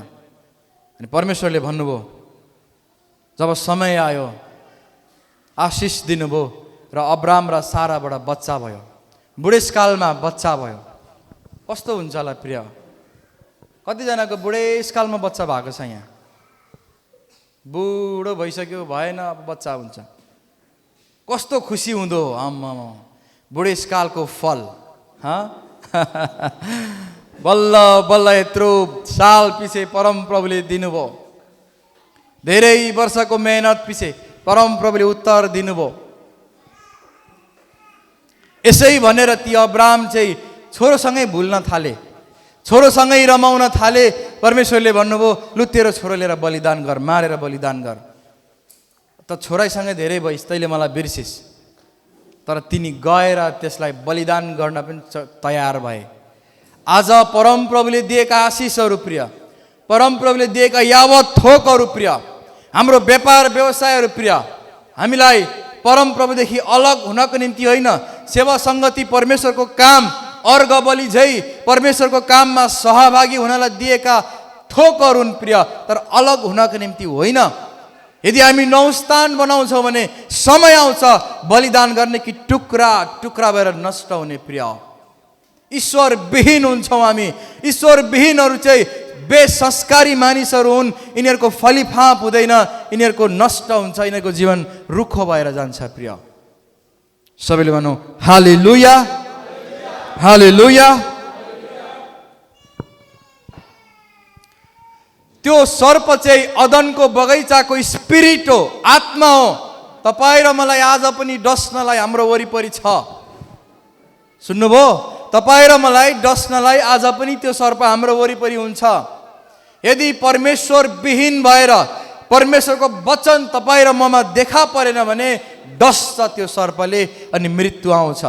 अनि परमेश्वरले भन्नुभयो, जब समय आयो आशिष दिनुभयो र अब्राहम र साराबाट बच्चा भयो, बुढेसकालमा बच्चा भयो। कस्तो हुन्छ होला प्रिय? कतिजनाको बुढेसकालमा बच्चा भएको छ? यहाँ बुढो भइसक्यो, भएन, अब बच्चा हुन्छ, कस्तो खुसी हुँदो। आम्मा, बुढेसकालको फल बल्ल बल्ल यत्रो साल पछि परमप्रभुले दिनुभयो, धेरै वर्षको मेहनत पछि परमप्रभुले उत्तर दिनुभयो। यसै भनेर ती अब्राहम चाहिँ छोरोसँगै भुल्न थाले, छोरोसँगै रमाउन थाले। परमेश्वरले भन्नुभयो, लु तेरो छोरो लिएर बलिदान गर, मारेर बलिदान गर। त छोरासँगै धेरै भइस्, तैँले मलाई बिर्सिस्। तर तिनी गएर त्यसलाई बलिदान गर्न पनि तयार भए। आज परमप्रभुले दिएका आशिषहरू प्रिय, परमप्रभुले दिएका यावत थोकहरू प्रिय, हाम्रो व्यापार व्यवसायहरू प्रिय, हामीलाई परमप्रभुदेखि अलग हुनको निम्ति होइन, सेवा सङ्गति परमेश्वरको काम अर्घ बलि झै परमेश्वरको काममा सहभागी हुनलाई दिएका थोकहरू हुन् प्रिय, तर अलग हुनको निम्ति होइन। यदि हामी नौस्थान बनाउँछौँ भने समय आउँछ बलिदान गर्ने कि टुक्रा टुक्रा भएर नष्ट हुने प्रिय। ईश्वर विहीन हुन्छौँ हामी। ईश्वर विहीनहरू चाहिँ बेसंस्कारी मानिसहरू हुन्। यिनीहरूको फलिफाप हुँदैन, यिनीहरूको नष्ट हुन्छ, यिनीहरूको जीवन रुखो भएर जान्छ प्रिय। सबैले भनौँ हालेलुया, हालेलुया। त्यो सर्प चाहिँ अदनको बगैँचाको स्पिरिट हो, आत्मा हो। तपाईँ र मलाई आज पनि डस्नलाई हाम्रो वरिपरि छ। सुन्नुभयो? तपाईँ र मलाई डस्नलाई आज पनि त्यो सर्प हाम्रो वरिपरि हुन्छ। यदि परमेश्वर विहीन भएर परमेश्वरको वचन तपाईँ र ममा देखा परेन भने डस्छ त्यो सर्पले अनि मृत्यु आउँछ।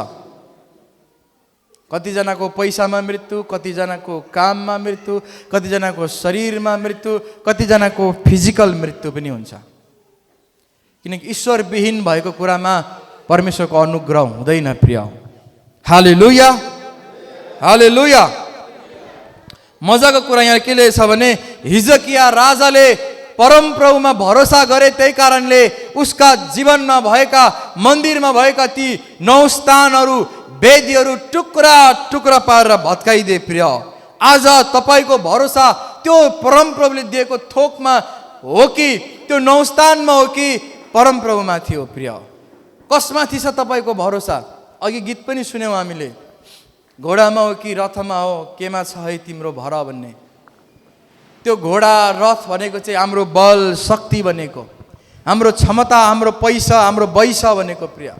कतिजनाको पैसामा मृत्यु, कतिजनाको काममा मृत्यु, कतिजनाको शरीरमा मृत्यु, कतिजनाको फिजिकल मृत्यु पनि हुन्छ। किनकि ईश्वर विहीन भएको कुरामा परमेश्वरको अनुग्रह हुँदैन प्रिय। हालेलुया, हालेलुया। मजाको कुरा यहाँ के छ भने हिजकिया राजाले परमप्रभुमा भरोसा गरे, त्यही कारणले उसका जीवनमा भएका मन्दिरमा भएका ती 9 स्थानहरू वेदीहरू टुक्रा टुक्रा पारेर भत्काइदिए। प्रिय, आज तपाईको भरोसा त्यो परमप्रभुले दिएको थोकमा हो कि त्यो 9 स्थानमा हो कि परमप्रभुमाथि हो? प्रिय, कसमाथि छ तपाईको भरोसा? अघि गीत पनि सुन्यौँ हामीले, घोडामा हो कि रथमा हो, केमा छ है तिम्रो भर भन्ने। त्यो घोडा रथ भनेको चाहिँ हाम्रो बल शक्ति भनेको, हाम्रो क्षमता, हाम्रो पैसा, हाम्रो वैसा भनेको। प्रिय,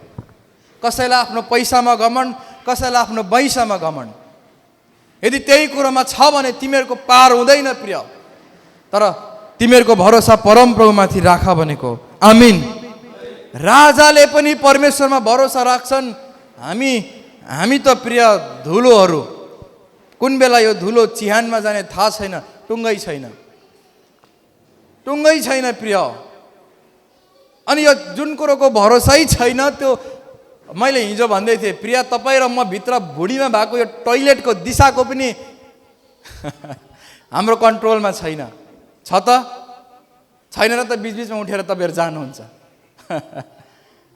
कसैलाई आफ्नो पैसामा घमण्ड, कसैलाई आफ्नो वैसामा घमण्ड। यदि त्यही कुरोमा छ भने तिमीहरूको पार हुँदैन। प्रिय, तर तिमीहरूको भरोसा परमप्रभुमाथि राख भनेको। आमिन। राजाले पनि परमेश्वरमा भरोसा राख्छन्। हामी त प्रिय धुलोहरू, कुन बेला यो धुलो चिहानमा जाने थाहा छैन, टुङ्गै छैन, टुङ्गै छैन। प्रिय, अनि यो जुन कुरोको भरोसै छैन, त्यो मैले हिजो भन्दै थिएँ, प्रिय तपाईँ र म भित्र भुँडीमा भएको यो टोइलेटको दिशाको पनि हाम्रो कन्ट्रोलमा छैन। छ त छैन र त बिचबिचमा उठेर तपाईँहरू जानुहुन्छ।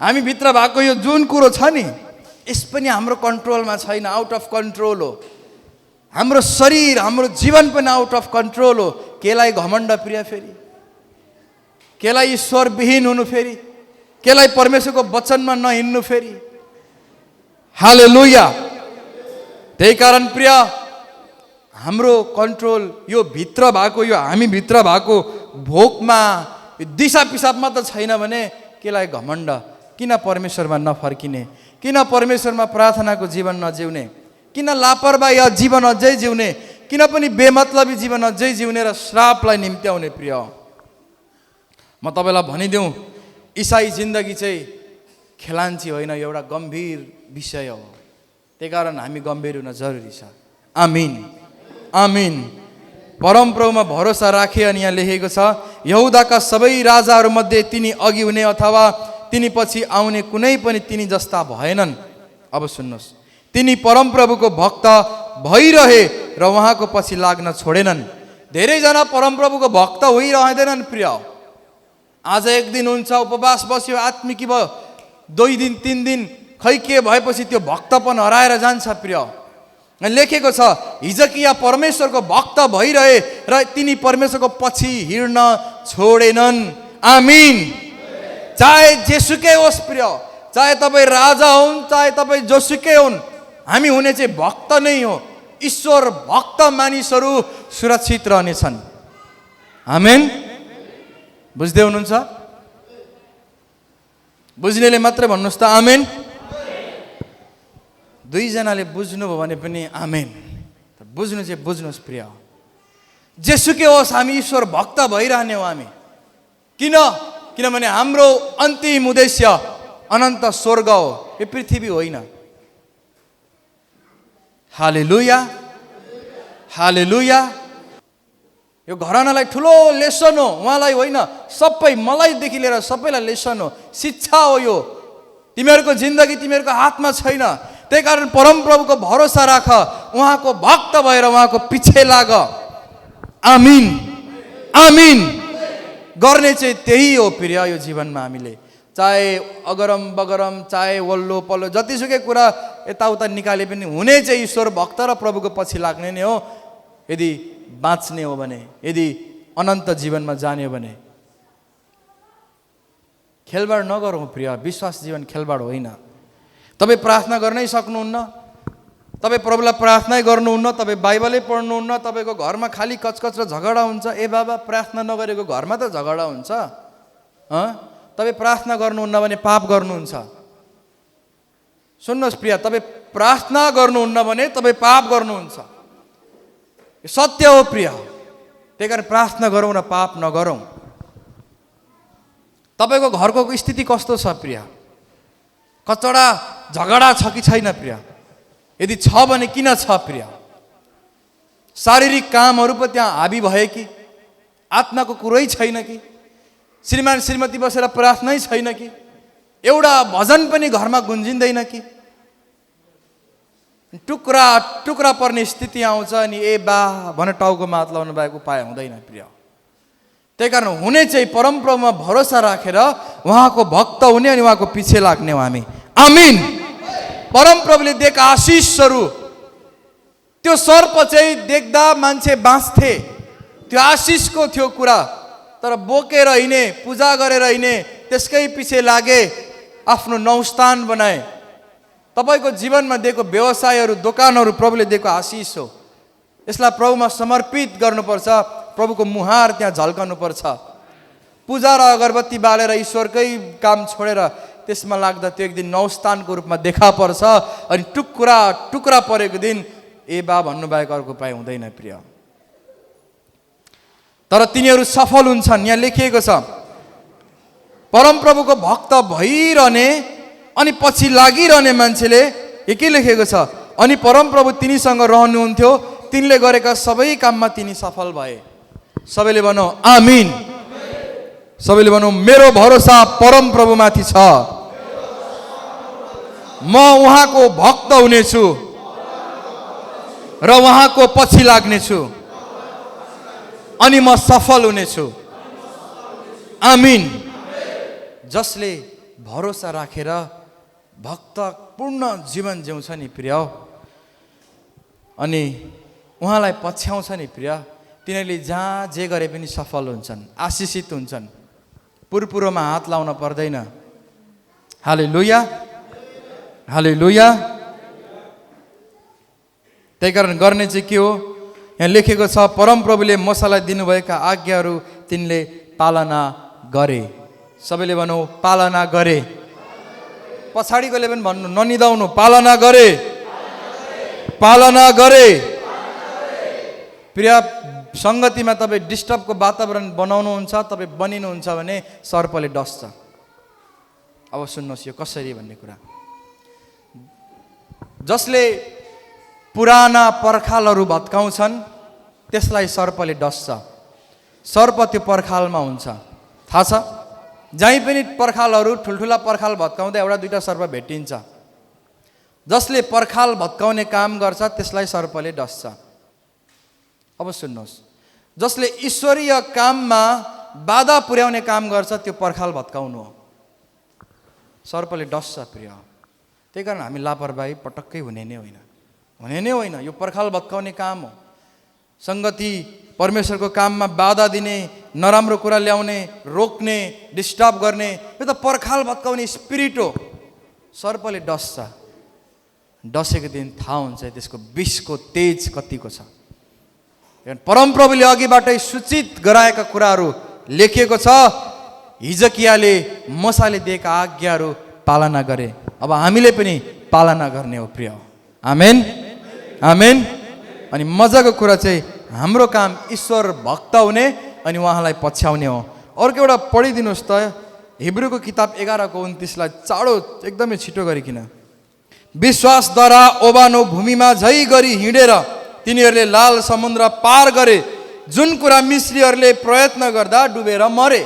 हामी भित्र भएको यो जुन कुरो छ नि, यस पनि हाम्रो कन्ट्रोलमा छैन, आउट अफ कन्ट्रोल हो। हाम्रो शरीर, हाम्रो जीवन पनि आउट अफ कन्ट्रोल हो। केलाई घमण्ड प्रिय, फेरि केलाई ईश्वरविहीन हुनु, फेरि केलाई परमेश्वरको वचनमा नहिँड्नु, फेरि। हालेलुया। त्यही कारण प्रिय, हाम्रो कन्ट्रोल यो भित्र भएको, यो हामी भित्र भएको भोकमा, दिशा पिसाबमा त छैन भने केलाई घमण्ड? किन परमेश्वरमा नफर्किने? किन परमेश्वरमा प्रार्थनाको जीवन नजिउने? किन लापरवाही जीवन अझै जिउने? किन पनि बेमतलबी जीवन अझै जिउने र श्रापलाई निम्त्याउने? प्रिय, म तपाईँलाई भनिदिउँ, इसाई जिन्दगी चाहिँ खेलाञ्ची होइन, एउटा गम्भीर विषय हो। त्यही कारण हामी गम्भीर हुन जरुरी छ। आमिन, आमिन। परमप्रभुमा भरोसा राखे। अनि यहाँ लेखेको छ, यहुदाका सबै राजाहरूमध्ये तिनी अघि हुने अथवा तिनी पछि आउने कुनै पनि तिनी जस्ता भएनन्। अब सुन्नुहोस्, तिनी परमप्रभुको भक्त भइरहे र उहाँको पछि लाग्न छोडेनन्। धेरैजना परमप्रभुको भक्त होइरहँदैनन्। प्रिय, आज एक दिन हुन्छ, उपवास बस्यो, आत्मिकी भयो, 2 दिन 3 दिन, खै के भएपछि त्यो भक्तपन हराएर जान्छ। प्रिय, लेखेको छ, हिजकिया परमेश्वरको भक्त भइरहे र तिनी परमेश्वरको पछि हिँड्न छोडेनन्। आमिन। चाहे जेसुकै होस् प्रिय, चाहे तपाईँ राजा हुन्, चाहे तपाईँ जोसुकै हुन्, हामी हुने चाहिँ भक्त नै हो। ईश्वर भक्त मानिसहरू सुरक्षित रहनेछन्। आमेन। बुझ्दै हुनुहुन्छ? बुझ्नेले मात्रै भन्नुहोस् त आमेन। 2 जनाले बुझ्नुभयो भने पनि आमेन। बुझ्नु चाहिँ बुझ्नुहोस् प्रिय, जेसुकै होस् हामी ईश्वर भक्त भइरहने हो। हामी किनभने हाम्रो अन्तिम उद्देश्य अनन्त स्वर्ग हो, यो पृथ्वी होइन। हालेलुया, हालेलुया। यो घरानालाई ठुलो लेसन हो, उहाँलाई होइन, सबै मलाईदेखि लिएर सबैलाई लेसन हो, शिक्षा हो यो। तिमीहरूको जिन्दगी तिमीहरूको हातमा छैन। त्यही कारण परमप्रभुको भरोसा राख, उहाँको भक्त भएर उहाँको पछि लाग। आमिन, आमिन। गर्ने चाहिँ त्यही हो प्रिय। यो जीवनमा हामीले चाहे अगरम बगरम, चाहे वल्लो पल्लो, जतिसुकै कुरा यताउता निकाले पनि हुने चाहिँ ईश्वर भक्त र प्रभुको पछि लाग्ने नै हो। यदि बाँच्ने हो भने, यदि अनन्त जीवनमा जाने हो भने। खेलबाड नगरौँ प्रिय, विश्वास जीवन खेलबाड होइन। तपाईँ प्रार्थना गर्नै सक्नुहुन्न, तपाईँ प्रभुलाई प्रार्थनै गर्नुहुन्न, तपाईँ बाइबलै पढ्नुहुन्न, तपाईँको घरमा खाली कचकच र झगडा हुन्छ। ए बाबा, प्रार्थना नगरेको घरमा त झगडा हुन्छ। तपाईँ प्रार्थना गर्नुहुन्न भने पाप गर्नुहुन्छ। सुन्नुहोस् प्रिय, तपाईँ प्रार्थना गर्नुहुन्न भने तपाईँ पाप गर्नुहुन्छ। सत्य हो प्रिय। त्यही कारण प्रार्थना गरौँ र पाप नगरौँ। तपाईँको घरको स्थिति कस्तो छ प्रिय? कचडा झगडा छ कि छैन प्रिय? यदि छ भने किन छ प्रिय? शारीरिक कामहरू पो त्यहाँ हाबी भए कि? आत्माको कुरै छैन कि? श्रीमान श्रीमती बसेर प्रार्थनै छैन कि? एउटा भजन पनि घरमा गुन्जिँदैन कि? टुक्रा टुक्रा पर्ने स्थिति आउँछ अनि ए बा भनेर टाउकोमा हात लाउनु भएको उपाय हुँदैन प्रिय। त्यही कारण हुने चाहिँ परमप्रभुमा भरोसा राखेर उहाँको भक्त हुने अनि उहाँको पछि लाग्ने हो हामी। आमीन। परमप्रभुले दिएका आशिषहरू, त्यो सर्प चाहिँ देख्दा मान्छे बाँच्थे, त्यो आशिषको थियो कुरा। तर बोकेर हिँडे, पूजा गरेर हिँडे, त्यसकै पछि लागे, आफ्नो नौस्थान बनाए। तपाईको जीवनमा दिएको व्यवसायहरू, दोकानहरू प्रभुले दिएको आशिष हो। यसलाई प्रभुमा समर्पित गर्नुपर्छ, प्रभुको मुहार त्यहाँ झल्काउनुपर्छ। पूजा र अगरबत्ती बालेर ईश्वरकै काम छोडेर त्यसमा लाग्दा त्यो एक दिन नौस्थानको रूपमा देखा पर्छ अनि टुक्रा टुक्रा परेको दिन ए बा भन्नुभएको अर्को उपाय हुँदैन प्रिय। तर तिनीहरू सफल हुन्छन्। यहाँ लेखिएको छ परमप्रभुको भक्त भइरहने अनि पछि लागिरहने मान्छेले के लेखेको छ, अनि परमप्रभु तिनीसँग रहनुहुन्थ्यो, तिनले गरेका सबै काममा तिनी सफल भए। सबैले भनौ आमीन। सबैले भनौ मेरो भरोसा परमप्रभुमाथि छ, म उहाँको भक्त हुनेछु र उहाँको पछि लाग्नेछु अनि म सफल हुनेछु। आमीन। जसले भरोसा राखेर भक्तपूर्ण जीवन जिउँछ नि प्रिय, अनि उहाँलाई पछ्याउँछ नि प्रिय, तिनीहरूले जहाँ जे गरे पनि सफल हुन्छन्, आशिषित हुन्छन्, पुरपुरोमा हात लाउन पर्दैन। हालेलुया, हालेलुया। त्यही कारण गर्ने चाहिँ के हो, यहाँ लेखेको छ परमप्रभुले मूसालाई दिनुभएका आज्ञाहरू तिनले पालना गरे। सबैले भनौ पालना गरे। पछाडिकोले पनि भन्नु ननिदाउनु, पालना गरे, पालना गरे। प्रिय सङ्गतिमा तपाईँ डिस्टर्बको वातावरण बनाउनुहुन्छ, तपाईँ बनिनुहुन्छ भने सर्पले डस्छ। अब सुन्नुहोस् यो कसरी भन्ने कुरा। जसले पुराना पर्खालहरू भत्काउँछन् त्यसलाई सर्पले डस्छ। सर्प त्यो पर्खालमा हुन्छ, थाहा छ? जहीँ पनि पर्खालहरू, ठुल्ठुला पर्खाल भत्काउँदा एउटा दुईटा सर्प भेटिन्छ। जसले पर्खाल भत्काउने काम गर्छ त्यसलाई सर्पले डस्छ। अब सुन्नुहोस्, जसले ईश्वरीय काममा बाधा पुर्याउने काम गर्छ त्यो पर्खाल भत्काउनु हो, सर्पले डस्छ प्रिय। त्यही कारण हामी लापरवाही पटक्कै हुने नै होइन, हुने नै होइन। यो पर्खाल भत्काउने काम हो। सङ्गति परमेश्वरको काममा बाधा दिने, नराम्रो कुरा ल्याउने, रोक्ने, डिस्टर्ब गर्ने, यो त पर्खाल भत्काउने स्पिरिट हो। सर्पले डस्छ। डसेको दिन थाहा हुन्छ त्यसको विषको तेज कतिको छ। परमप्रभुले अघिबाटै सूचित गराएका कुराहरू लेखिएको छ। हिजकियाले मूसाले दिएका आज्ञाहरू पालना गरे। अब हामीले पनि पालना गर्ने हो प्रिय। आमेन, आमेन। अनि मजाको कुरा चाहिँ हाम्रो काम ईश्वर भक्त हुने अनि उहाँलाई पछ्याउने हो। अर्को एउटा पढिदिनुहोस् त, हिब्रूको किताब 11:29 चाँडो एकदमै छिटो गरिकन। विश्वासद्वारा ओबानो भूमिमा झै गरी हिँडेर तिनीहरूले लाल समुद्र पार गरे, जुन कुरा मिस्रीहरूले प्रयत्न गर्दा डुबेर मरे।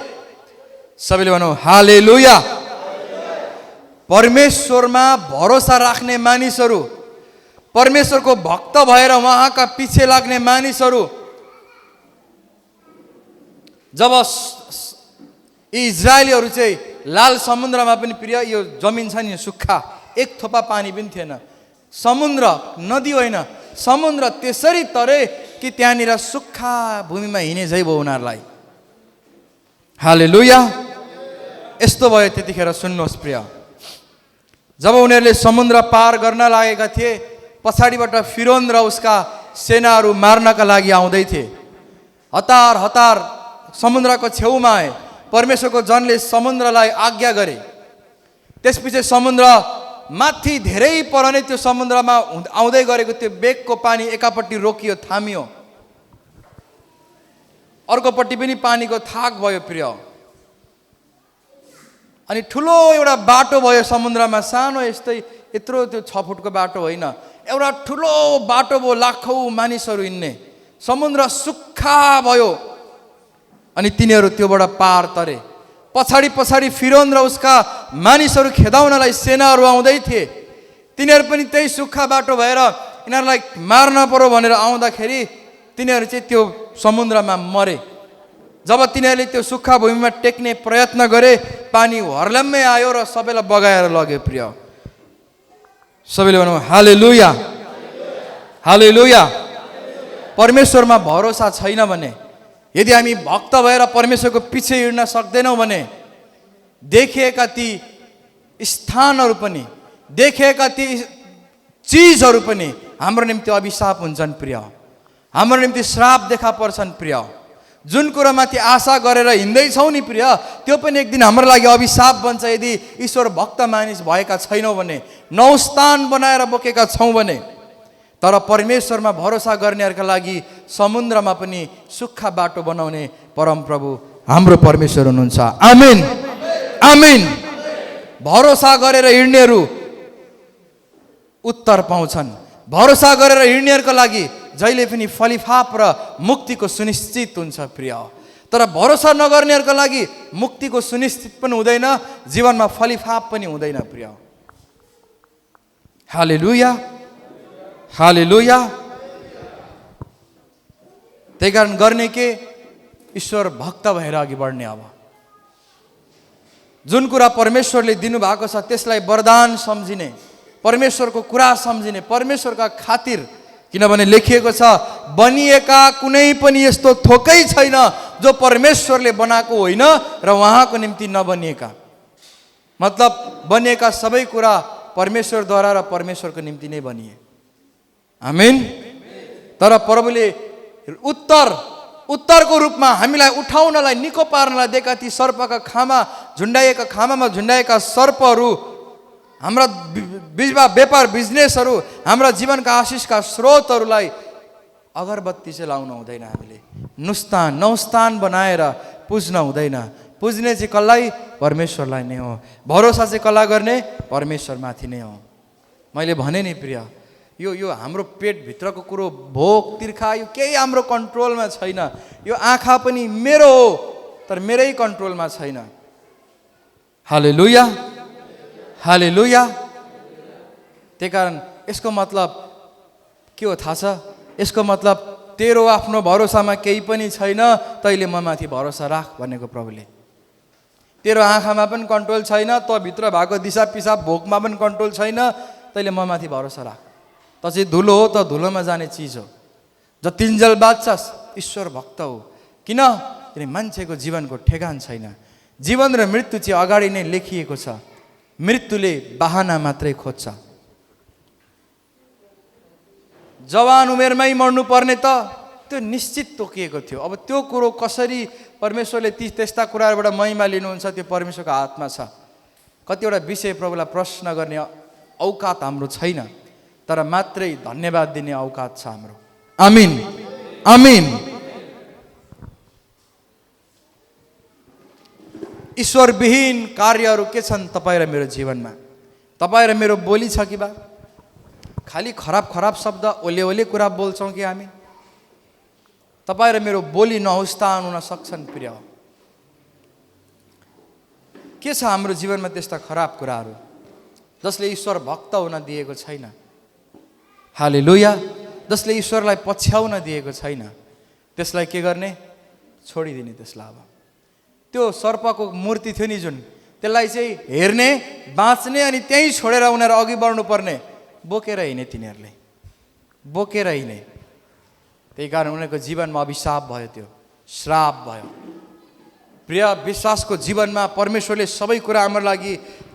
सबैले भनौँ हालेलुया। परमेश्वरमा भरोसा राख्ने मानिसहरू, परमेश्वरको भक्त भएर उहाँका पछि लाग्ने मानिसहरू, जब इजरायलीहरू चाहिँ लाल समुद्रमा पनि प्रिय, यो जमिन छ नि सुक्खा, एक थोपा पानी पनि थिएन, समुद्र, नदी होइन, समुद्र त्यसरी तरे कि त्यहाँनिर सुक्खा भूमिमा हिँडे झै भयो उनीहरूलाई। हालेलुया। यस्तो भयो त्यतिखेर। सुन्नुहोस् प्रिय, जब उनीहरूले समुद्र पार गर्न लागेका थिए, पछाडिबाट फिरौन र उसका सेनाहरू मार्नका लागि आउँदै थिए। हतार हतार समुद्रको छेउमा आए। परमेश्वरको जनले समुद्रलाई आज्ञा गरे। त्यसपछि समुद्र माथि धेरै पर नै त्यो समुद्रमा आउँदै गरेको त्यो बेगको पानी एकापट्टि रोकियो, थामियो, अर्कोपट्टि पनि पानीको थाक भयो प्रिय। अनि ठुलो एउटा बाटो भयो समुद्रमा, सानो यस्तै यत्रो त्यो 6 फुटको बाटो होइन, एउटा ठुलो बाटो भयो, लाखौँ मानिसहरू हिँड्ने। समुद्र सुक्खा भयो अनि तिनीहरू त्योबाट पार तरे। पछाडि पछाडि फिरौन र उसका मानिसहरू खेदाउनलाई सेनाहरू आउँदै थिए। तिनीहरू पनि त्यही सुक्खा बाटो भएर यिनीहरूलाई मार्न पर्यो भनेर आउँदाखेरि तिनीहरू चाहिँ त्यो समुद्रमा मरे। जब तिनीहरूले त्यो सुक्खा भूमिमा टेक्ने प्रयत्न गरे, पानी हर्लम्मै आयो र सबैलाई बगाएर लग्यो। प्रिय सबैले भनौँ हालेलुया, हालेलुया। परमेश्वरमा भरोसा छैन भने, यदि हामी भक्त भएर परमेश्वरको पछि हिँड्न सक्दैनौँ भने, देखिएका ती स्थानहरू पनि, देखिएका ती चिजहरू पनि हाम्रो निम्ति अभिशाप हुन्छन्। प्रिय हाम्रो निम्ति श्राप देखा पर्छन्। प्रिय जुन कुरामाथि आशा गरेर हिँड्दैछौँ नि प्रिय, त्यो पनि एक दिन हाम्रो लागि अभिशाप बन्छ यदि ईश्वर भक्त मानिस भएका छैनौँ भने, नौस्थान बनाएर बोकेका छौँ भने। तर परमेश्वरमा भरोसा गर्नेहरूका लागि समुद्रमा पनि सुक्खा बाटो बनाउने परमप्रभु हाम्रो परमेश्वर हुनुहुन्छ। आमेन, आमेन। भरोसा गरेर हिँड्नेहरू उत्तर पाउँछन्। भरोसा गरेर हिँड्नेहरूका लागि जहिले पनि फलिफाप र मुक्तिको सुनिश्चित हुन्छ। प्रिय तर भरोसा नगर्नेहरूका लागि मुक्तिको सुनिश्चित पनि हुँदैन, जीवनमा फलिफाप पनि हुँदैन। प्रिय हालेलुया, हालेलुया। त्यही कारण गर्ने के, ईश्वर भक्त भएर अघि बढ्ने। अब जुन कुरा परमेश्वरले दिनुभएको छ त्यसलाई वरदान सम्झिने, परमेश्वरको कुरा सम्झिने, परमेश्वरका खातिर। किनभने लेखिएको छ, बनिएका कुनै पनि यस्तो थोकै छैन जो परमेश्वरले बनाएको होइन र उहाँको निम्ति नबनिएका। मतलब बनिएका सबै कुरा परमेश्वरद्वारा र परमेश्वरको निम्ति नै बनिए। आमेन। तर प्रभुले उत्तरको रूपमा हामीलाई उठाउनलाई, निको पार्नलाई दिएका ती सर्पका खामा झुन्डाइएका, खामामा झुन्डाएका सर्पहरू, हाम्रा व्यापार बिजनेसहरू, हाम्रा जीवनका आशिषका स्रोतहरूलाई अगरबत्ती चाहिँ लाउन हुँदैन। हामीले नौस्थान बनाएर पुज्न हुँदैन। पुज्ने चाहिँ कसलाई? परमेश्वरलाई नै हो। भरोसा चाहिँ कसलाई गर्ने? परमेश्वरमाथि नै हो। मैले भने नि प्रिय, यो हाम्रो पेटभित्रको कुरो, भोक तिर्खा, यो केही हाम्रो कन्ट्रोलमा छैन। यो आँखा पनि मेरो हो तर मेरै कन्ट्रोलमा छैन। हालेलुया, हालेलुया। त्यही कारण यसको मतलब के हो थाहा छ? यसको मतलब तेरो आफ्नो भरोसामा केही पनि छैन, तैँले ममाथि भरोसा राख भनेको प्रभुले। तेरो आँखामा पनि कन्ट्रोल छैन, त भित्र भएको दिशा पिसाब भोकमा पनि कन्ट्रोल छैन, तैँले ममाथि भरोसा राख। त चाहिँ धुलो हो, त धुलोमा जाने चिज हो। जतिन्जेल बाँच्छस् ईश्वर भक्त हो। किन? किन मान्छेको जीवनको ठेगान छैन। जीवन र मृत्यु चाहिँ अगाडि नै लेखिएको छ। मृत्युले बहाना मात्रै खोज्छ। जवान उमेरमै मर्नु पर्ने त त्यो निश्चित तोकिएको थियो। अब त्यो कुरो कसरी परमेश्वरले त्यस्ता कुराहरूबाट महिमा लिनुहुन्छ, त्यो परमेश्वरको हातमा छ। कतिवटा विषय प्रभुलाई प्रश्न गर्ने औकात हाम्रो छैन, तर मात्रै धन्यवाद दिने औकात छ हाम्रो। आमिन, आमिन। ईश्वरविहीन कार्यहरू के छन् तपाईँ र मेरो जीवनमा? तपाईँ र मेरो बोली छ कि बा? खालि खराब शब्द, ओले कुरा बोल्छौँ कि हामी? तपाईँ र मेरो बोली नहुस्तान हुन सक्छन्। प्रिय के छ हाम्रो जीवनमा त्यस्ता खराब कुराहरू जसले ईश्वर भक्त हुन दिएको छैन? हालेलुया। जसले ईश्वरलाई पछ्याउन दिएको छैन, त्यसलाई के गर्ने? छोडिदिने त्यसलाई। अब त्यो सर्पको मूर्ति थियो नि जुन, त्यसलाई चाहिँ हेर्ने, बाँच्ने अनि त्यहीँ छोडेर उनीहरू अघि बढ्नु पर्ने। बोकेर हिँडे तिनीहरूले, बोकेर हिँडे। त्यही कारण उनीहरूको जीवनमा अभिशाप भयो, त्यो श्राप भयो। प्रिय विश्वासको जीवनमा परमेश्वरले सबै कुरा हाम्रो लागि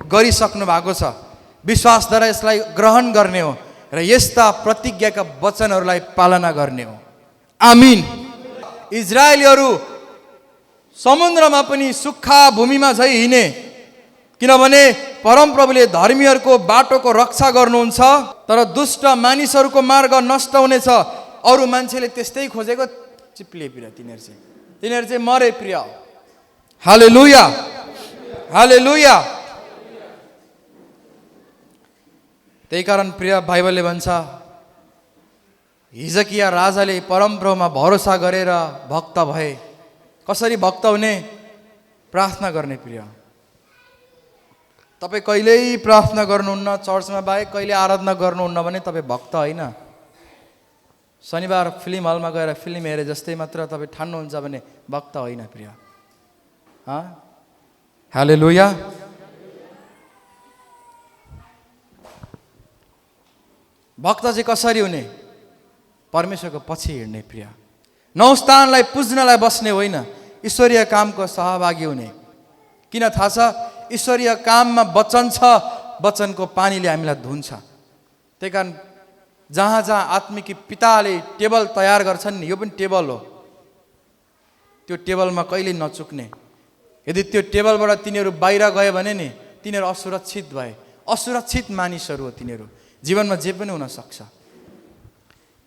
गरिसक्नु भएको छ। विश्वासद्वारा यसलाई ग्रहण गर्ने हो र यस्ता प्रतिज्ञाका वचनहरूलाई पालना गर्ने हो। आमिन। इजरायलीहरू समुद्रमा पनि सुक्खा भूमिमा झै हिँडे, किनभने परमप्रभुले धर्मीहरूको बाटोको रक्षा गर्नुहुन्छ, तर दुष्ट मानिसहरूको मार्ग नष्ट हुनेछ। अरू मान्छेले त्यस्तै खोजेको चिप्ले प्रिय, तिनीहरू चाहिँ मरे। प्रिय हालेलुया, हालेलुया। त्यही कारण प्रिय बाइबलले भन्छ, हिजकिया राजाले परमप्रभुमा भरोसा गरेर भक्त भए। कसरी भक्त हुने? प्रार्थना गर्ने। प्रिय तपाईँ कहिल्यै प्रार्थना गर्नुहुन्न, चर्चमा बाहेक कहिले आराधना गर्नुहुन्न भने तपाईँ भक्त होइन। शनिबार फिल्म हलमा गएर फिल्म हेरे जस्तै मात्र तपाईँ ठान्नुहुन्छ भने भक्त होइन प्रिय। हालेलुया। भक्त चाहिँ कसरी हुने? परमेश्वरको पछि हिँड्ने प्रिय। नौ स्थानलाई पुज्नलाई बस्ने होइन, ईश्वरीय कामको सहभागी हुने। किन थाहा छ? ईश्वरीय काममा वचन छ, वचनको पानीले हामीलाई धुन्छ। त्यही कारण जहाँ जहाँ आत्मिक पिताले टेबल तयार गर्छन् नि, यो पनि टेबल हो, त्यो टेबलमा कहिले नचुक्ने। यदि त्यो टेबलबाट तिनीहरू बाहिर गयो भने नि तिनीहरू असुरक्षित भए। असुरक्षित मानिसहरू हो तिनीहरू, जीवनमा जे पनि हुनसक्छ।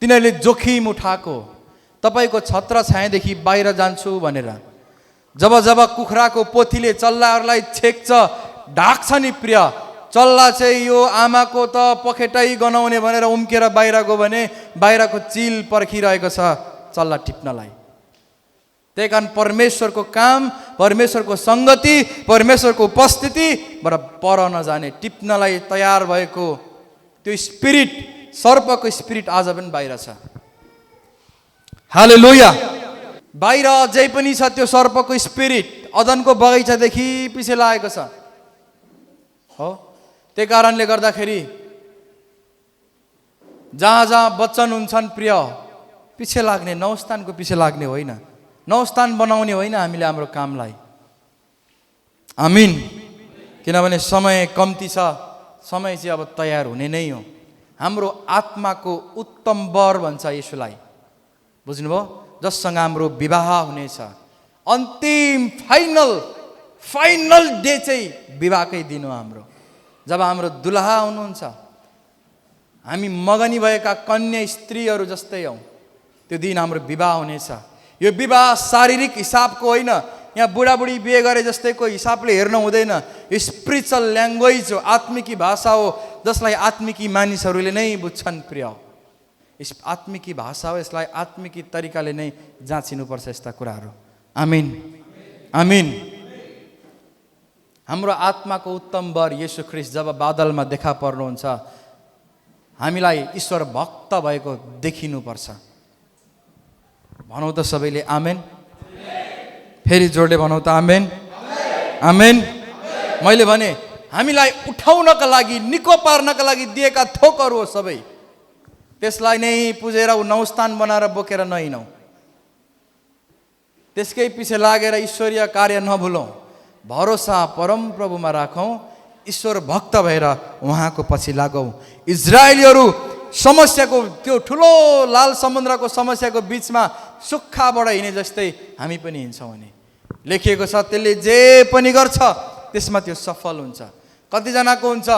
तिनीहरूले जोखिम उठाएको, तपाईँको छत्र छायादेखि बाहिर जान्छु भनेर। जब जब कुखुराको पोथीले चल्लाहरूलाई छेक्छ, ढाक्छ नि प्रिय, चल्ला चाहिँ यो आमाको त पखेटै गनाउने भनेर उम्केर बाहिर गयो भने बाहिरको चिल पर्खिरहेको छ चल्ला टिप्नलाई। त्यही कारण परमेश्वरको काम, परमेश्वरको सङ्गति, परमेश्वरको उपस्थितिबाट पर नजाने, टिप्नलाई तयार भएको त्यो स्पिरिट, सर्पको स्पिरिट आज पनि बाहिर छ। हालेलुया। बाहिर अझै पनि छ त्यो सर्पको स्पिरिट, अदनको बगैँचादेखि पछि लागेको छ हो। त्यही कारणले गर्दाखेरि जहाँ जहाँ वचन हुन्छन् प्रिय, पछि लाग्ने, नौ स्थानको पछि लाग्ने होइन, नौ स्थान बनाउने होइन हामीले हाम्रो कामलाई। आमिन। किनभने समय कम्ती छ, समय चाहिँ अब तयार हुने नै हो। हाम्रो आत्माको उत्तम वर भन्छ यसुलाई, बुझ्नुभयो? जससँग हाम्रो विवाह हुनेछ। अन्तिम फाइनल डे चाहिँ विवाहकै दिन हो हाम्रो, जब हाम्रो दुलहा हुनुहुन्छ। हामी मगनी भएका कन्या स्त्रीहरू जस्तै हौँ, त्यो दिन हाम्रो विवाह हुनेछ। यो विवाह शारीरिक हिसाबको होइन, यहाँ बुढाबुढी बिहे गरे जस्तैको हिसाबले हेर्न हुँदैन। यो स्पिरिचुअल ल्याङ्ग्वेज हो, आत्मिकी भाषा हो, जसलाई आत्मिकी मानिसहरूले नै बुझ्छन् प्रिय। आत्मिकी भाषा हो, यसलाई आत्मिकी तरिकाले नै जाँचिनुपर्छ यस्ता कुराहरू। आमिन, आमिन। हाम्रो आत्माको उत्तम वर येशू ख्रीष्ट जब बादलमा देखा पर्नुहुन्छ, हामीलाई ईश्वर भक्त भएको देखिनुपर्छ। भनौँ त सबैले आमेन। फेरि जोडले भनौँ त आमेन, आमेन। मैले भने हामीलाई उठाउनका लागि, निको पार्नका लागि दिएका थोकहरू हो सबै, त्यसलाई नै पुजेर नौ स्थान बनाएर बोकेर नहिँडौँ। त्यसकै पछि लागेर ईश्वरीय कार्य नभुलौँ। भरोसा परमप्रभुमा राखौँ, ईश्वर भक्त भएर उहाँको पछि लागौँ। इजरायलीहरू समस्याको, त्यो ठुलो लाल समुद्रको समस्याको बिचमा सुक्खाबाट हिँडे जस्तै हामी पनि हिँड्छौँ भने लेखिएको छ, त्यसले जे पनि गर्छ त्यसमा त्यो सफल हुन्छ। कतिजनाको हुन्छ,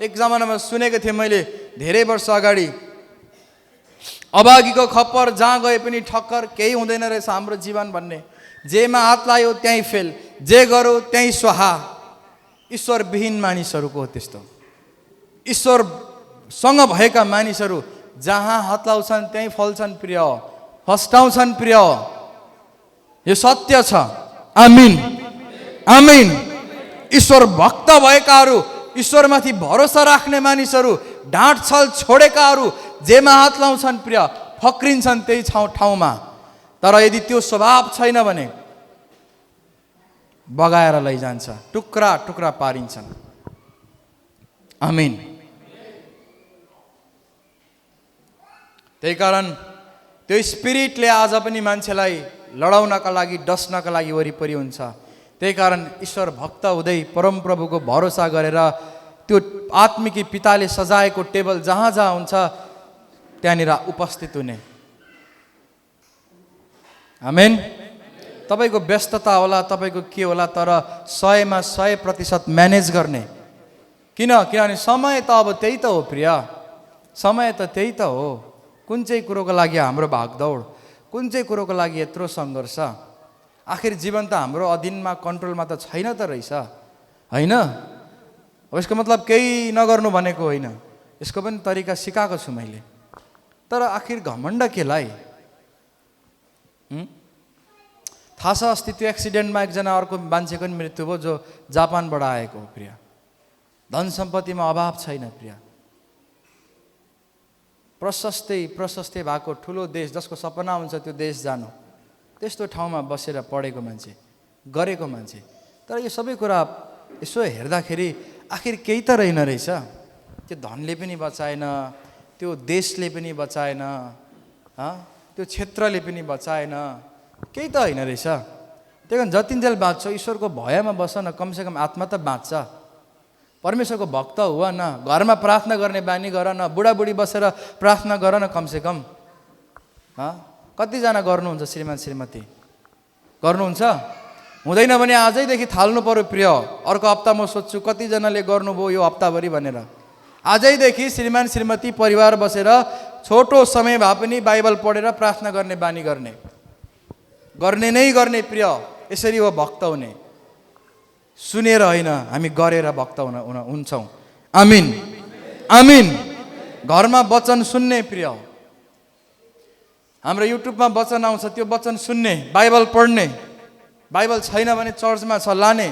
एक जमानामा सुनेको थिएँ मैले धेरै वर्ष अगाडि, अभागीको खप्पर जहाँ गए पनि ठक्कर, केही हुँदैन रहेछ हाम्रो जीवन भन्ने। जेमा हात लायो त्यहीँ फेल, जे गऱ्यो त्यहीँ स्वाहा। ईश्वरविहीन मानिसहरूको हो त्यस्तो। ईश्वरसँग भएका मानिसहरू जहाँ हात लाउँछन् त्यहीँ फल्छन् प्रिय, फस्टाउँछन् प्रिय। यो सत्य छ। आमिन, आमिन। ईश्वर भक्त भएकाहरू, ईश्वरमाथि भरोसा राख्ने मानिसहरू, ढाँट छल छोडेकाहरू जेमा हात लाउँछन् प्रिय फक्रिन्छन् त्यही ठाउँमा। तर यदि त्यो स्वभाव छैन भने बगाएर लैजान्छ, टुक्रा टुक्रा पारिन्छन्। आमिन। त्यही कारण त्यो स्पिरिटले आज पनि मान्छेलाई लडाउनका लागि, डस्नका लागि वरिपरि हुन्छ। त्यही कारण ईश्वर भक्त हुँदै परमप्रभुको भरोसा गरेर त्यो आत्मिकी पिताले सजाएको टेबल जहाँ जहाँ हुन्छ त्यहाँनिर उपस्थित हुने। आमेन। तपाईँको व्यस्तता होला, तपाईँको के होला, तर 100मा 100% म्यानेज गर्ने। किनभने समय त अब त्यही त हो प्रिय, समय त त्यही त हो। कुन चाहिँ कुरोको लागि हाम्रो भागदौड, कुन चाहिँ कुरोको लागि यत्रो सङ्घर्ष? आखिर जीवन त हाम्रो अधीनमा, कन्ट्रोलमा त छैन त रहेछ, होइन? यसको मतलब केही नगर्नु भनेको होइन, यसको पनि तरिका सिकाएको छु मैले। तर आखिर घमण्ड केलाई? थाहा छ अस्ति त्यो एक्सिडेन्टमा एकजना अर्को मान्छेको पनि मृत्यु भयो, जो जापानबाट आएको हो प्रिय। धन सम्पत्तिमा अभाव छैन प्रिय। प्रशस्तै भएको ठुलो देश जसको सपना हुन्छ त्यो देश जानु, त्यस्तो ठाउँमा बसेर पढेको मान्छे, गरेको मान्छे। तर यो सबै कुरा यसो हेर्दाखेरि आखिर केही त रहेन रहेछ। त्यो धनले पनि बचाएन, त्यो देशले पनि बचाएन, त्यो क्षेत्रले पनि बचाएन, केही त होइन रहेछ। त्यही कारण जतिन्जेल बाँच्छ ईश्वरको भयमा बस न, कमसेकम आत्मा त बाँच्छ। परमेश्वरको भक्त हुव न, घरमा प्रार्थना गर्ने बानी गर न, बुढाबुढी बसेर प्रार्थना गर न कमसेकम। कतिजना गर्नुहुन्छ श्रीमान श्रीमती? गर्नुहुन्छ? हुँदैन भने आजैदेखि थाल्नु पर्यो प्रिय। अर्को हप्ता म सोध्छु कतिजनाले गर्नुभयो यो हप्ताभरि भनेर। आजैदेखि श्रीमान श्रीमती परिवार बसेर छोटो समय भए पनि बाइबल पढेर प्रार्थना गर्ने बानी गर्ने नै गर्ने प्रिय। यसरी हो भक्त हुने, सुनेर होइन, हामी गरेर भक्त हुन्छौँ। आमिन आमिन। घरमा वचन सुन्ने प्रिय। हाम्रो युट्युबमा वचन आउँछ, त्यो वचन सुन्ने, बाइबल पढ्ने। बाइबल छैन भने चर्चमा छ लाने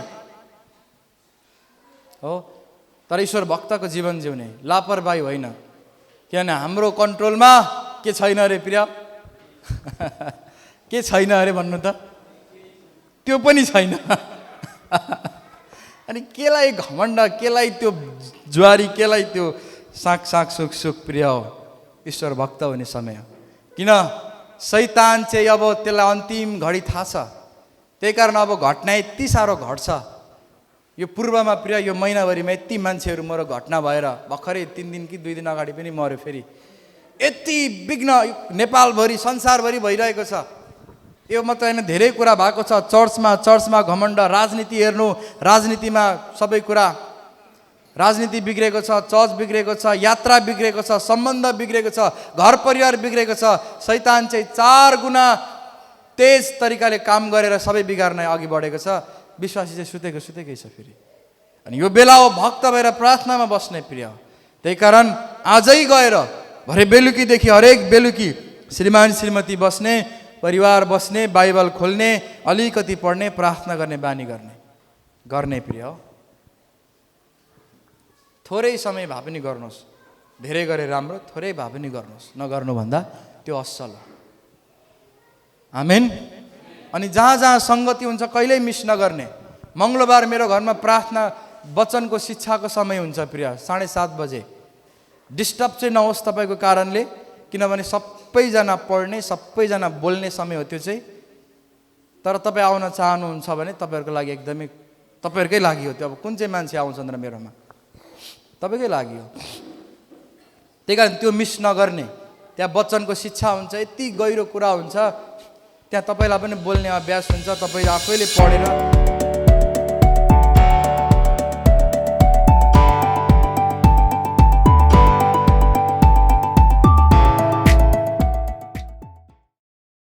हो। तर ईश्वर भक्तको जीवन जिउने, लापरवाही होइन। किनभने हाम्रो कन्ट्रोलमा के छैन अरे प्रिय? के छैन अरे भन्नु त? त्यो पनि छैन। अनि केलाई घमण्ड, केलाई त्यो जुवारी, केलाई त्यो साग सुख प्रिय हो। ईश्वर भक्त हुने समय हो। किन? शैतान चाहिँ अब त्यसलाई अन्तिम घडी थाहा छ। त्यही कारण अब घटना यति साह्रो घट्छ। यो पूर्वमा प्रिय यो महिनाभरिमा यति मान्छेहरू मरो, घटना भएर भर्खरै 3 दिन कि 2 दिन अगाडि पनि मर्यो। फेरि यति विघ्न नेपालभरि संसारभरि भइरहेको छ। यो मात्र होइन, धेरै कुरा भएको छ। चर्चमा घमण्ड, राजनीति हेर्नु, राजनीतिमा सबै कुरा, राजनीति बिग्रेको छ, चर्च बिग्रेको छ, यात्रा बिग्रेको छ, सम्बन्ध बिग्रेको छ, घर परिवार बिग्रेको छ। शैतान चाहिँ 4 गुणा तेज तरिकाले काम गरेर सबै बिगार्न अघि बढेको छ। विश्वासी चाहिँ सुतेकै छ फेरि। अनि यो बेला हो भक्त भएर प्रार्थनामा बस्ने प्रिय। त्यही कारण आजै गएर भरे बेलुकीदेखि हरेक बेलुकी श्रीमान श्रीमती बस्ने, परिवार बस्ने, बाइबल खोल्ने, अलिकति पढ्ने, प्रार्थना गर्ने बानी गर्ने प्रिय हो। थोरै समय भए पनि गर्नुहोस्, धेरै गरे राम्रो, थोरै भए पनि गर्नुहोस्। नगर्नुभन्दा त्यो असल हो। आमेन। अनि जहाँ सङ्गति हुन्छ कहिल्यै मिस नगर्ने। मङ्गलबार मेरो घरमा प्रार्थना वचनको शिक्षाको समय हुन्छ प्रिय, 7:30 बजे। डिस्टर्ब चाहिँ नहोस् तपाईँको कारणले, किनभने सबैजना पढ्ने, सबैजना बोल्ने समय हो त्यो चाहिँ। तर तपाईँ आउन चाहनुहुन्छ भने तपाईँहरूको लागि एकदमै, तपाईँहरूकै लागि हो त्यो। अब कुन चाहिँ मान्छे आउँछन् र मेरोमा? तपाईँकै लागि हो। त्यही कारण त्यो मिस नगर्ने। त्यहाँ वचनको शिक्षा हुन्छ, यति गहिरो कुरा हुन्छ। त्यहाँ तपाईँलाई पनि बोल्ने अभ्यास हुन्छ। तपाईँ आफैले पढेर